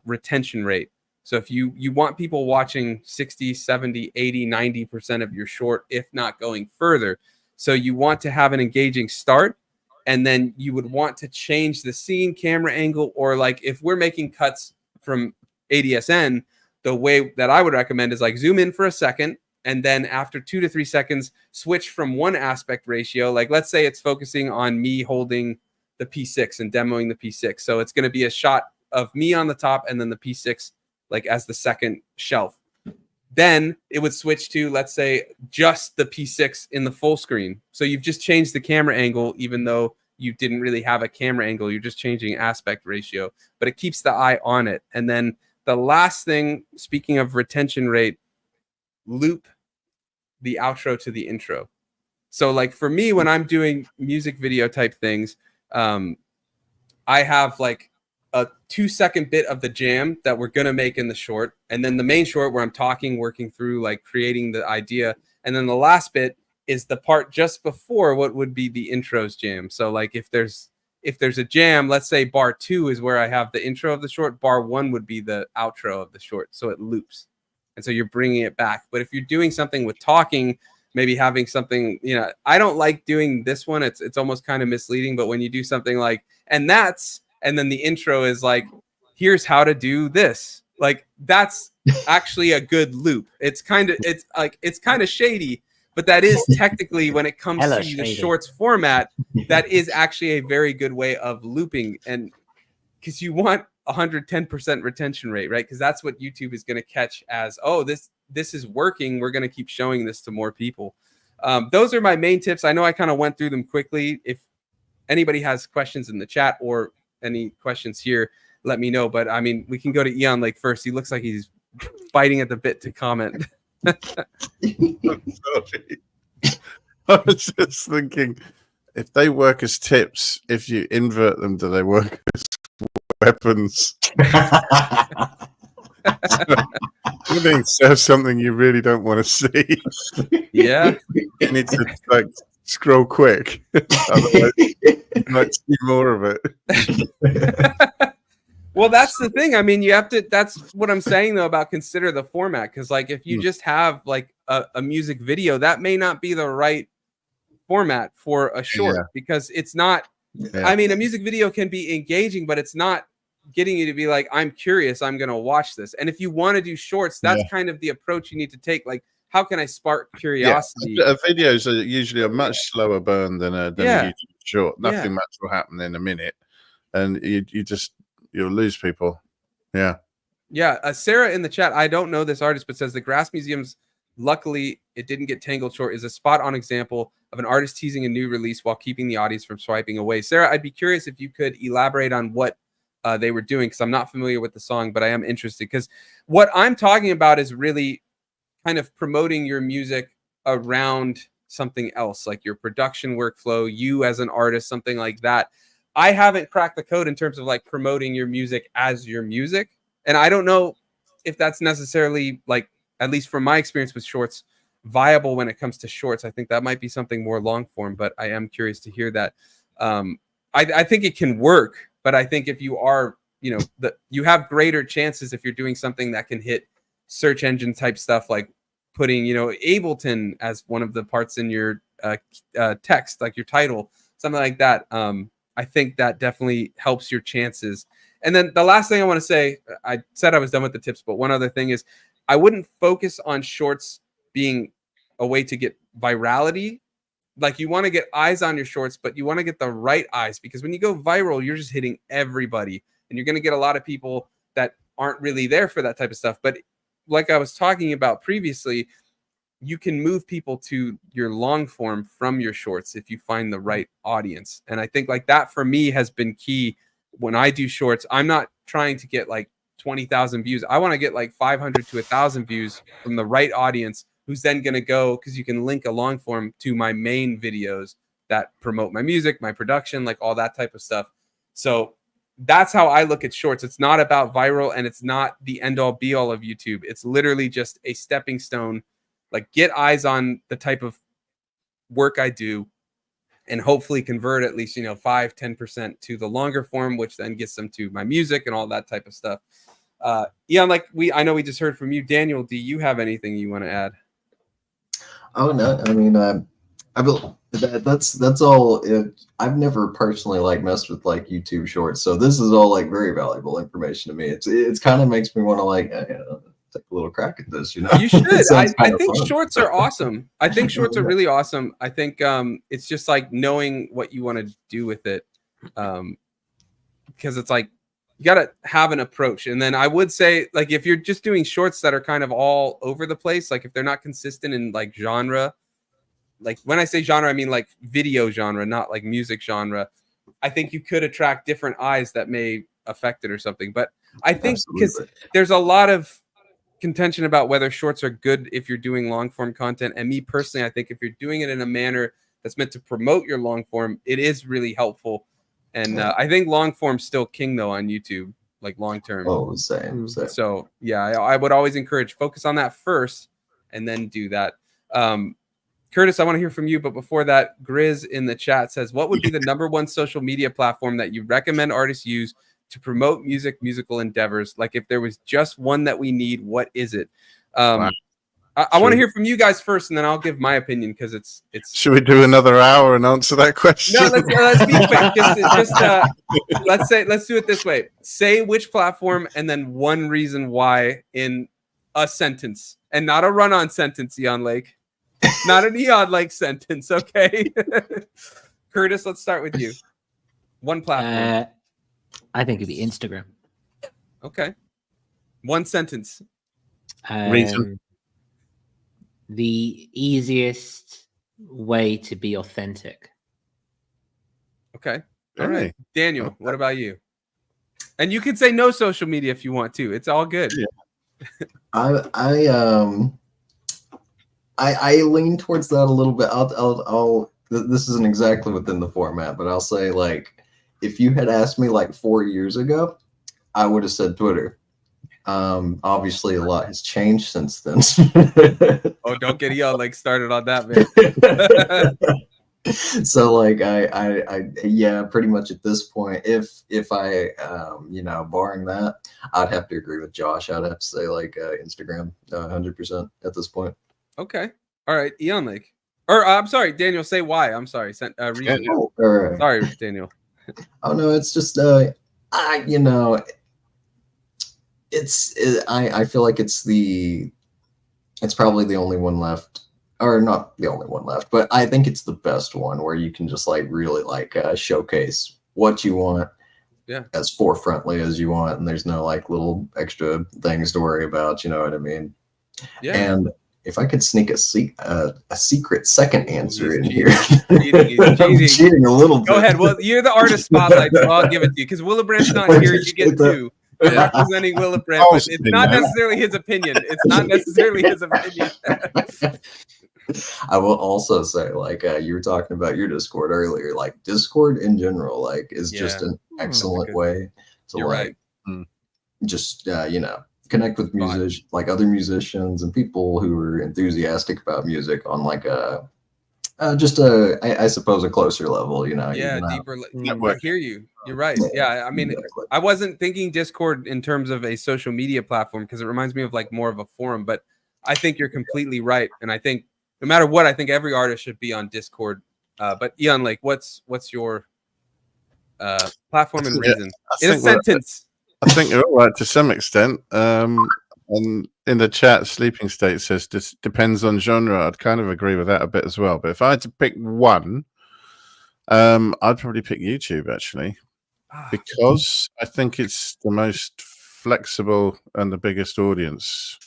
retention rate. So if you want people watching 60, 70, 80, 90% of your short, if not going further. So you want to have an engaging start, and then you would want to change the scene, camera angle, or like if we're making cuts from ADSN, the way that I would recommend is like zoom in for a second, and then after 2 to 3 seconds, switch from one aspect ratio. Like let's say it's focusing on me holding the P6 and demoing the P6. So it's going to be a shot of me on the top and then the P6 like as the second shelf. Then it would switch to, let's say, just the P6 in the full screen. So you've just changed the camera angle, even though you didn't really have a camera angle. You're just changing aspect ratio, but it keeps the eye on it. And then the last thing, speaking of retention rate, loop the outro to the intro. So like for me, when I'm doing music video type things, I have like a 2-second bit of the jam that we're going to make in the short. And then the main short where I'm talking, working through, like creating the idea. And then the last bit is the part just before what would be the intros jam. So like if there's a jam, let's say bar 2 is where I have the intro of the short, bar 1 would be the outro of the short. So it loops. And so you're bringing it back. But if you're doing something with talking, maybe having something, you know, I don't like doing this one. It's almost kind of misleading. But when you do something like, and then the intro is like, here's how to do this. Like that's actually a good loop. It's kind of shady, but that is technically, when it comes to the shorts format, that is actually a very good way of looping. And because you want 110% retention rate, right? Because that's what YouTube is going to catch as, oh, this is working. We're going to keep showing this to more people. Those are my main tips. I know I kind of went through them quickly. If anybody has questions in the chat or any questions here, let me know. But I mean, we can go to Eon Lake first. He looks like he's biting at the bit to comment. I'm sorry. I was just thinking, if they work as tips, if you invert them, do they work as weapons? You think there's something you really don't want to see. Yeah. You need to like scroll quick. Otherwise, you might see more of it. Well, that's the thing. I mean, you have to, that's what I'm saying though about consider the format. Cause like if you just have like a music video, that may not be the right format for a short because it's not, I mean, a music video can be engaging, but it's not getting you to be like, I'm curious, I'm going to watch this. And if you want to do shorts, that's kind of the approach you need to take. Like, how can I spark curiosity? Videos are usually a much slower burn than a YouTube short. Nothing much will happen in a minute. And you'll lose people. Yeah. Sarah in the chat, I don't know this artist, but says the Grass Museum's Luckily It Didn't Get Tangled short is a spot on example of an artist teasing a new release while keeping the audience from swiping away. Sarah, I'd be curious if you could elaborate on what they were doing, because I'm not familiar with the song, but I am interested, because what I'm talking about is really kind of promoting your music around something else, like your production workflow, you as an artist, something like that. I haven't cracked the code in terms of like promoting your music as your music. And I don't know if that's necessarily, like, at least from my experience with shorts, viable when it comes to shorts. I think that might be something more long form, but I am curious to hear that. I think it can work, but I think if you are, you know, you have greater chances if you're doing something that can hit search engine type stuff, like putting, you know, Ableton as one of the parts in your text, like your title, something like that. I think that definitely helps your chances. And then the last thing I want to say, I said I was done with the tips, but one other thing is I wouldn't focus on shorts being a way to get virality. Like, you want to get eyes on your shorts, but you want to get the right eyes, because when you go viral, you're just hitting everybody and you're going to get a lot of people that aren't really there for that type of stuff. But like I was talking about previously, you can move people to your long form from your shorts if you find the right audience. And I think like that for me has been key when I do shorts. I'm not trying to get like 20,000 views. I want to get like 500 to 1,000 views from the right audience, who's then going to go, because you can link a long form to my main videos that promote my music, my production, like all that type of stuff. So that's how I look at shorts. It's not about viral, and it's not the end all be all of YouTube. It's literally just a stepping stone. Like, get eyes on the type of work I do and hopefully convert at least, 5-10% to the longer form, which then gets them to my music and all that type of stuff. Eon, I know we just heard from you. Daniel, do you have anything you want to add? Oh no, I mean, that's all. I've never personally messed with YouTube Shorts, so this is all very valuable information to me. It's kind of makes me want to take a little crack at this. You should. I think shorts are awesome. I think shorts are really awesome. I think it's just like knowing what you want to do with it, because it's like you got to have an approach. And then I would say, like, if you're just doing shorts that are kind of all over the place, like if they're not consistent in genre, like when I say genre, I mean like video genre, not like music genre, I think you could attract different eyes that may affect it or something. But I think because there's a lot of contention about whether shorts are good if you're doing long form content. And me personally, I think if you're doing it in a manner that's meant to promote your long form, it is really helpful. And I think long form's still king though on YouTube, like long term. Oh, same. So yeah, I would always encourage focus on that first and then do that. Curtis, I want to hear from you, but before that, Grizz in the chat says, what would be the #1 social media platform that you recommend artists use to promote musical endeavors? Like, if there was just one that we need, what is it? Wow. I want to hear from you guys first, and then I'll give my opinion, because it's. Should we do another hour and answer that question? No, let's be quick. Let's do it this way. Say which platform, and then one reason why in a sentence, and not a run-on sentence, Eon Lake. Not an Eon Lake sentence, okay? Curtis, let's start with you. One platform. I think it'd be Instagram. Okay. One sentence. Reason. The easiest way to be authentic. Okay. All right. Really? Daniel, what about you? And you can say no social media if you want to. It's all good. Yeah. I lean towards that a little bit. This isn't exactly within the format, but I'll say, like, if you had asked me like 4 years ago, I would have said Twitter. Obviously a lot has changed since then. Oh, don't get y'all like started on that, man. So like I yeah, pretty much at this point, if I barring that, I'd have to agree with Josh. I'd have to say like Instagram 100% at this point. Okay. All right. Eon Lake. Or I'm sorry, Daniel, say why. I'm sorry. Reason. Oh, all right. Sorry, Daniel. Oh no, it's just I feel like it's probably the only one left, or not the only one left, but I think it's the best one where you can just like really like showcase what you want, yeah, as forefrontly as you want, and there's no like little extra things to worry about. You know what I mean? Yeah. And if I could sneak a secret second answer in here, I'm cheating a little bit. Go ahead. Well, you're the artist spotlight, so I'll give it to you because Willebrant's not here. You get two. Representing Willebrant, but it's not necessarily his opinion. It's not necessarily his opinion. I will also say, like you were talking about your Discord earlier, like Discord in general, like is just an excellent way to like just connect with like other musicians and people who are enthusiastic about music on like I suppose a closer level, Yeah, deeper. I hear you. You're right. Yeah, I mean, exactly. I wasn't thinking Discord in terms of a social media platform because it reminds me of like more of a forum, but I think you're completely right. And I think no matter what, I think every artist should be on Discord. But Eon Lake, what's your platform and reason? In a sentence. I think you're all right to some extent. And in the chat, Sleeping State says this depends on genre. I'd kind of agree with that a bit as well. But if I had to pick one, I'd probably pick YouTube actually, because I think it's the most flexible and the biggest audience.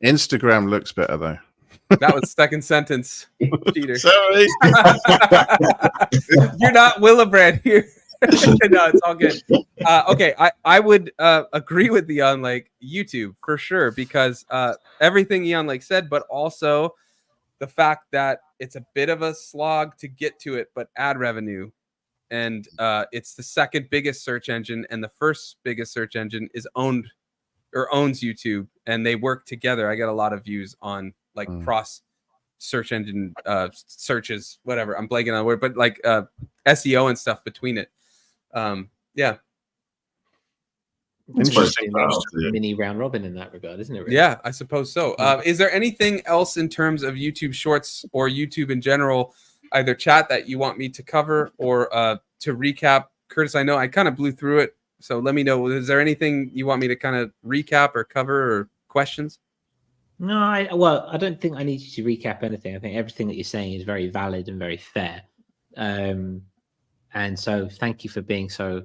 Instagram looks better though. That was second sentence. Cheater. Sorry. You're not Willebrant here. No, it's all good. Okay, I would agree with Eon Lake YouTube for sure because everything Eon Lake said, but also the fact that it's a bit of a slog to get to it, but ad revenue, and it's the second biggest search engine, and the first biggest search engine owns YouTube, and they work together. I get a lot of views on like cross search engine searches, whatever. I'm blanking on the word, but like SEO and stuff between it. Yeah. Interesting. Mini round robin in that regard, isn't it? Really? Yeah, I suppose so. Is there anything else in terms of YouTube Shorts or YouTube in general, either chat that you want me to cover or to recap? Curtis, I know I kind of blew through it, so let me know. Is there anything you want me to kind of recap or cover or questions? No, I don't think I need you to recap anything. I think everything that you're saying is very valid and very fair. And so thank you for being so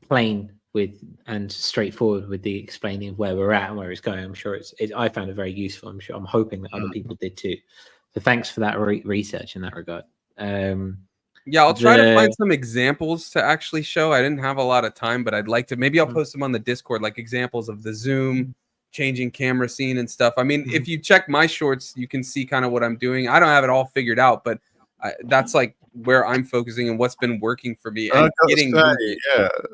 plain with and straightforward with the explaining of where we're at and where it's going. I'm sure I found it very useful. I'm hoping that other people did too. So thanks for that research in that regard. Yeah, I'll try to find some examples to actually show. I didn't have a lot of time, but I'd like to. Maybe I'll post them on the Discord, like examples of the zoom, changing camera scene and stuff. I mean, if you check my shorts, you can see kind of what I'm doing. I don't have it all figured out, but that's like where I'm focusing and what's been working for me. And getting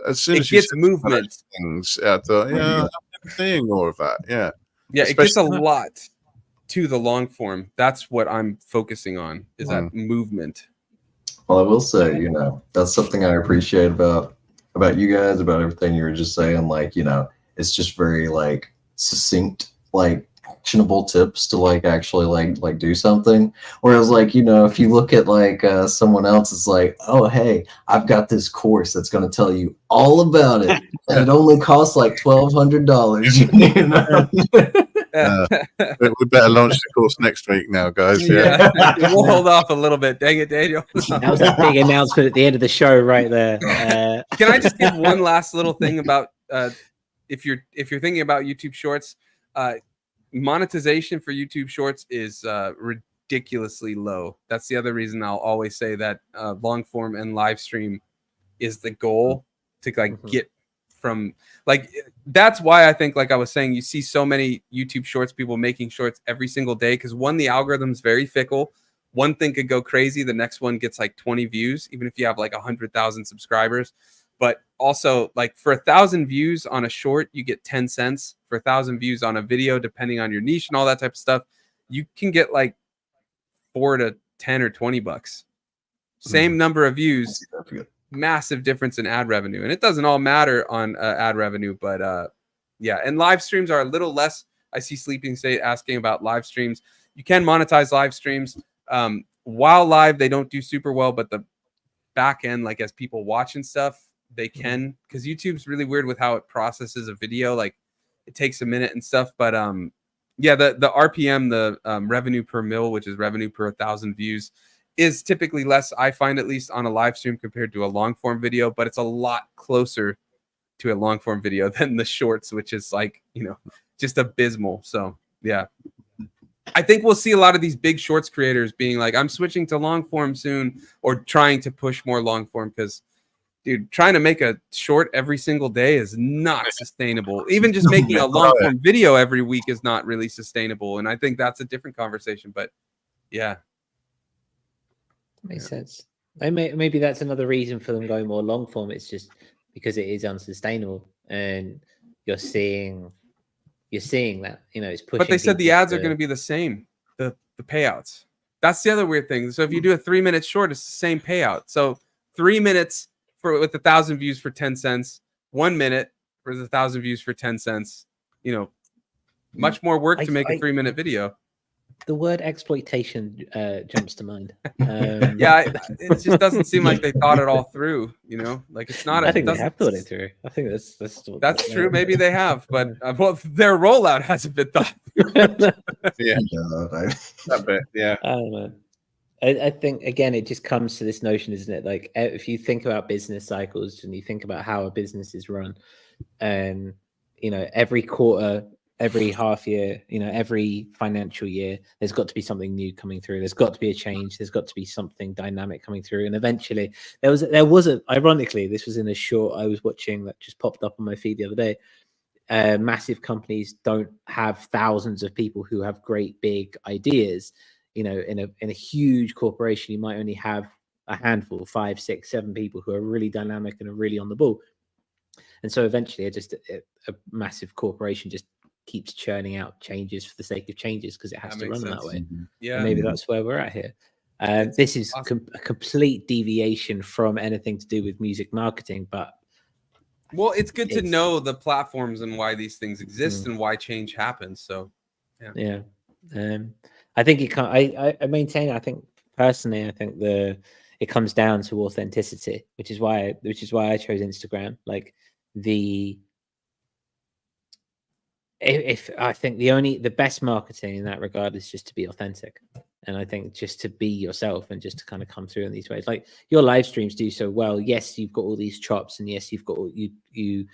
as soon as it gets movement. Things, I thought, I'm seeing more of that. Yeah, it gets a lot to the long form. That's what I'm focusing on is that movement. Well, I will say, that's something I appreciate about you guys, about everything you were just saying. Like, it's just very like succinct, like actionable tips to like actually like do something. Whereas like, if you look at like someone else, it's like, oh, hey, I've got this course that's going to tell you all about it. And it only costs like $1,200. We better launch the course next week now, guys. Yeah. We'll hold off a little bit. Dang it, Daniel. That was a big announcement at the end of the show right there. Can I just give one last little thing about if you're thinking about YouTube Shorts, monetization for YouTube Shorts is ridiculously low. That's the other reason I'll always say that long form and live stream is the goal to like get from like, that's why I think, like I was saying, you see so many YouTube shorts, people making shorts every single day, because one, the algorithm's very fickle. One thing could go crazy, the next one gets like 20 views, even if you have like 100,000 subscribers. But also, like, for 1,000 views on a short, you get 10 cents. For 1,000 views on a video, depending on your niche and all that type of stuff, you can get like 4 to 10 or 20 bucks. Same number of views, massive difference in ad revenue. And it doesn't all matter on ad revenue, but yeah. And live streams are a little less. I see Sleeping State asking about live streams. You can monetize live streams. While live, they don't do super well, but the back end, like as people watch and stuff, they can, because YouTube's really weird with how it processes a video. Like, it takes a minute and stuff. But yeah, the RPM, the revenue per mil, which is revenue per 1,000 views, is typically less, I find, at least on a live stream compared to a long form video. But it's a lot closer to a long form video than the shorts, which is like, you know, just abysmal. So yeah, I think we'll see a lot of these big shorts creators being like, I'm switching to long form soon, or trying to push more long form, because dude, trying to make a short every single day is not sustainable. Even just making a long form video every week is not really sustainable. And I think that's a different conversation. But yeah. Makes sense. Maybe that's another reason for them going more long form. It's just because it is unsustainable, and you're seeing that, you know, it's pushing. But they said the ads are going to be the same, the payouts. That's the other weird thing. So if you do a 3-minute short, it's the same payout. So 3 minutes with 1,000 views for 10 cents, 1 minute for 1,000 views for 10 cents. You know, much more work to make a 3-minute video. The word exploitation jumps to mind. Yeah, it just doesn't seem like they thought it all through. You know, like, it's not. I think they have thought it through. I think that's true. Maybe they have, but well, their rollout hasn't been thought. Yeah, that bit. Yeah. I don't know. I think, again, it just comes to this notion, isn't it? Like, if you think about business cycles and you think about how a business is run, and you know, every quarter, every half year, you know, every financial year, there's got to be something new coming through. There's got to be a change. There's got to be something dynamic coming through. And eventually there was ironically, this was in a short I was watching that just popped up on my feed the other day. Massive companies don't have thousands of people who have great big ideas. You know, in a huge corporation, you might only have a handful, 5, 6, 7 people who are really dynamic and are really on the ball. And so eventually a massive corporation just keeps churning out changes for the sake of changes, because it has to run that way. Yeah, and maybe that's where we're at here. This is awesome. A complete deviation from anything to do with music marketing, but well, it's good to know the platforms and why these things exist and why change happens. So yeah. I think it can't. I maintain. I think personally, I think it comes down to authenticity, which is why I chose Instagram. Like, if I think the best marketing in that regard is just to be authentic, and I think just to be yourself and just to kind of come through in these ways. Like, your live streams do so well. Yes, you've got all these chops, and yes, you've got you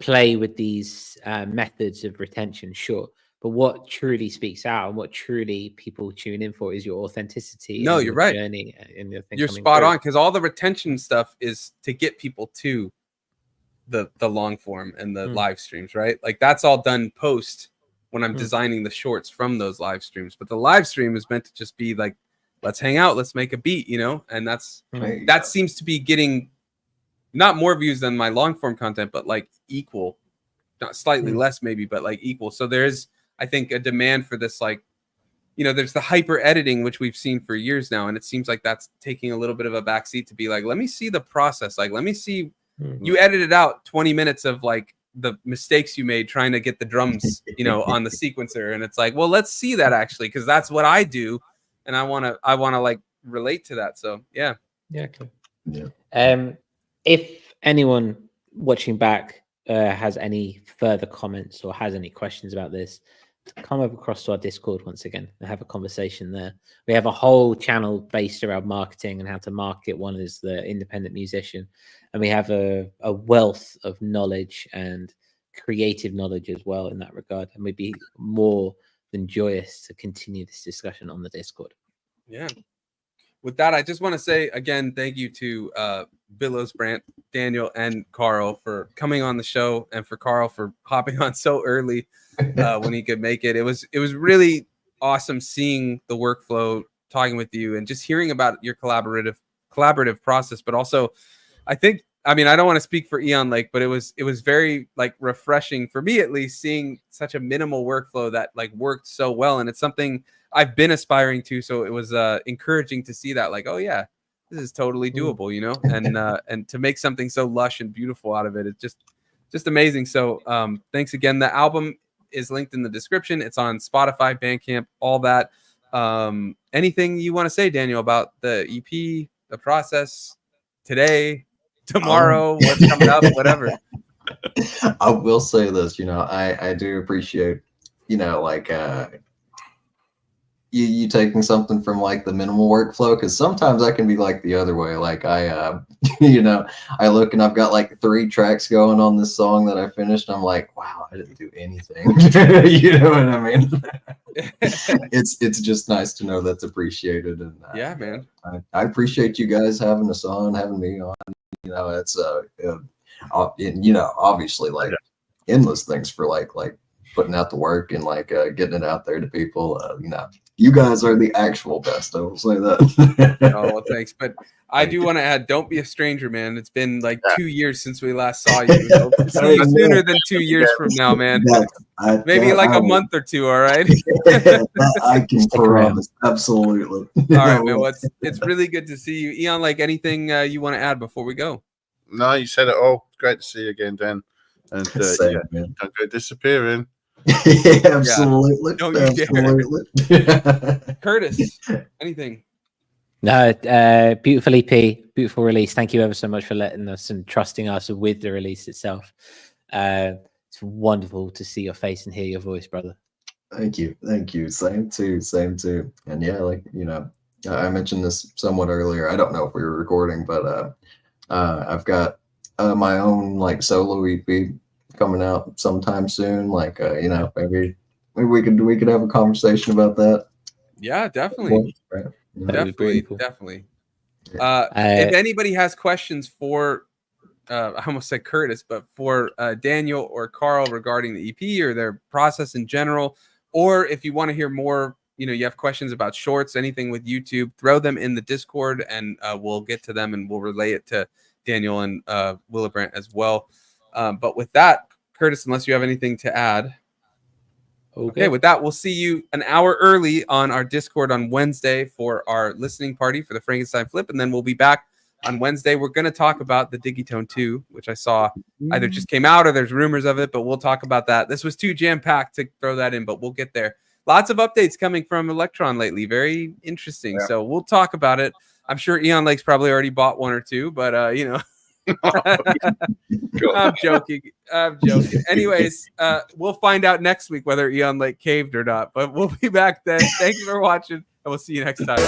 play with these methods of retention, sure. But what truly speaks out and what truly people tune in for is your authenticity. No, you're right. Journey and you're spot on, because all the retention stuff is to get people to the long form and the live streams, right? Like, that's all done post when I'm designing the shorts from those live streams. But the live stream is meant to just be like, let's hang out, let's make a beat, you know? And that seems to be getting not more views than my long form content, but like equal, not slightly less maybe, but like equal. So there's, I think, a demand for this, like, you know, there's the hyper editing, which we've seen for years now. And it seems like that's taking a little bit of a backseat to be like, let me see the process. Like, let me see, you edited out 20 minutes of like the mistakes you made trying to get the drums, you know, on the sequencer. And it's like, well, let's see that actually, because that's what I do. And I want to like relate to that. So yeah. Yeah. Okay. Yeah. If anyone watching back has any further comments or has any questions about this, come over across to our Discord once again and have a conversation there. We have a whole channel based around marketing and how to market one as the independent musician. And we have a wealth of knowledge and creative knowledge as well in that regard. And we'd be more than joyous to continue this discussion on the Discord. Yeah. With that, I just want to say again, thank you to Billowsbrant, Daniel, and Carl for coming on the show, and for Carl for hopping on so early when he could make it. It was really awesome seeing the workflow, talking with you, and just hearing about your collaborative process. But also, I don't want to speak for Eon Lake, but it was very like refreshing for me, at least, seeing such a minimal workflow that like worked so well. And it's something I've been aspiring to. So it was encouraging to see that, like, oh yeah, this is totally doable, you know, and to make something so lush and beautiful out of it. It's just amazing. So thanks again. The album is linked in the description. It's on Spotify, Bandcamp, all that. Anything you want to say, Daniel, about the EP, the process today, tomorrow, what's coming up, whatever? I will say this, you know, I do appreciate, you know, like you taking something from like the minimal workflow, because sometimes I can be like the other way. Like I you know, I look and I've got like 3 tracks going on this song that I finished. I'm like, wow, I didn't do anything. You know what I mean? It's just nice to know that's appreciated. And yeah, man, I appreciate you guys having us on, having me on. You know, it's you know, obviously like endless thanks for like putting out the work and like getting it out there to people. You know, you guys are the actual best. I will say that. Oh, well, thanks. But I do want to add, don't be a stranger, man. It's been like 2 years since we last saw you. So sooner than 2 years from now, man. Maybe like a month or two. All right. I can promise. Absolutely. All right, man. Well, it's really good to see you, Eon. Like, anything you want to add before we go? No, you said it all. Great to see you again, Dan. And Same, yeah, don't go disappearing. Yeah, absolutely. Don't you absolutely. Curtis, anything? No, beautiful EP, beautiful release. Thank you ever so much for letting us and trusting us with the release itself. It's wonderful to see your face and hear your voice, brother. Thank you. Same too. And yeah, like, you know, I mentioned this somewhat earlier. I don't know if we were recording, but I've got my own like solo EP coming out sometime soon. Like, you know, maybe we could have a conversation about that. Yeah, definitely. Right. Definitely. If anybody has questions for I almost said Curtis, but for Daniel or Carl regarding the EP or their process in general, or if you want to hear more, you know, you have questions about shorts, anything with YouTube, throw them in the Discord and we'll get to them and we'll relay it to Daniel and Willebrant as well. But with that, Curtis, unless you have anything to add. Okay, with that, we'll see you an hour early on our Discord on Wednesday for our listening party for the Frankenstein Flip. And then we'll be back on Wednesday. We're going to talk about the Digitone 2, which I saw either just came out or there's rumors of it, but we'll talk about that. This was too jam-packed to throw that in, but we'll get there. Lots of updates coming from Electron lately. Very interesting. Yeah. So we'll talk about it. I'm sure Eon Lake's probably already bought 1 or 2, but, you know. I'm joking. Anyways, we'll find out next week whether Eon Lake caved or not, but we'll be back then. Thank you for watching, and we'll see you next time.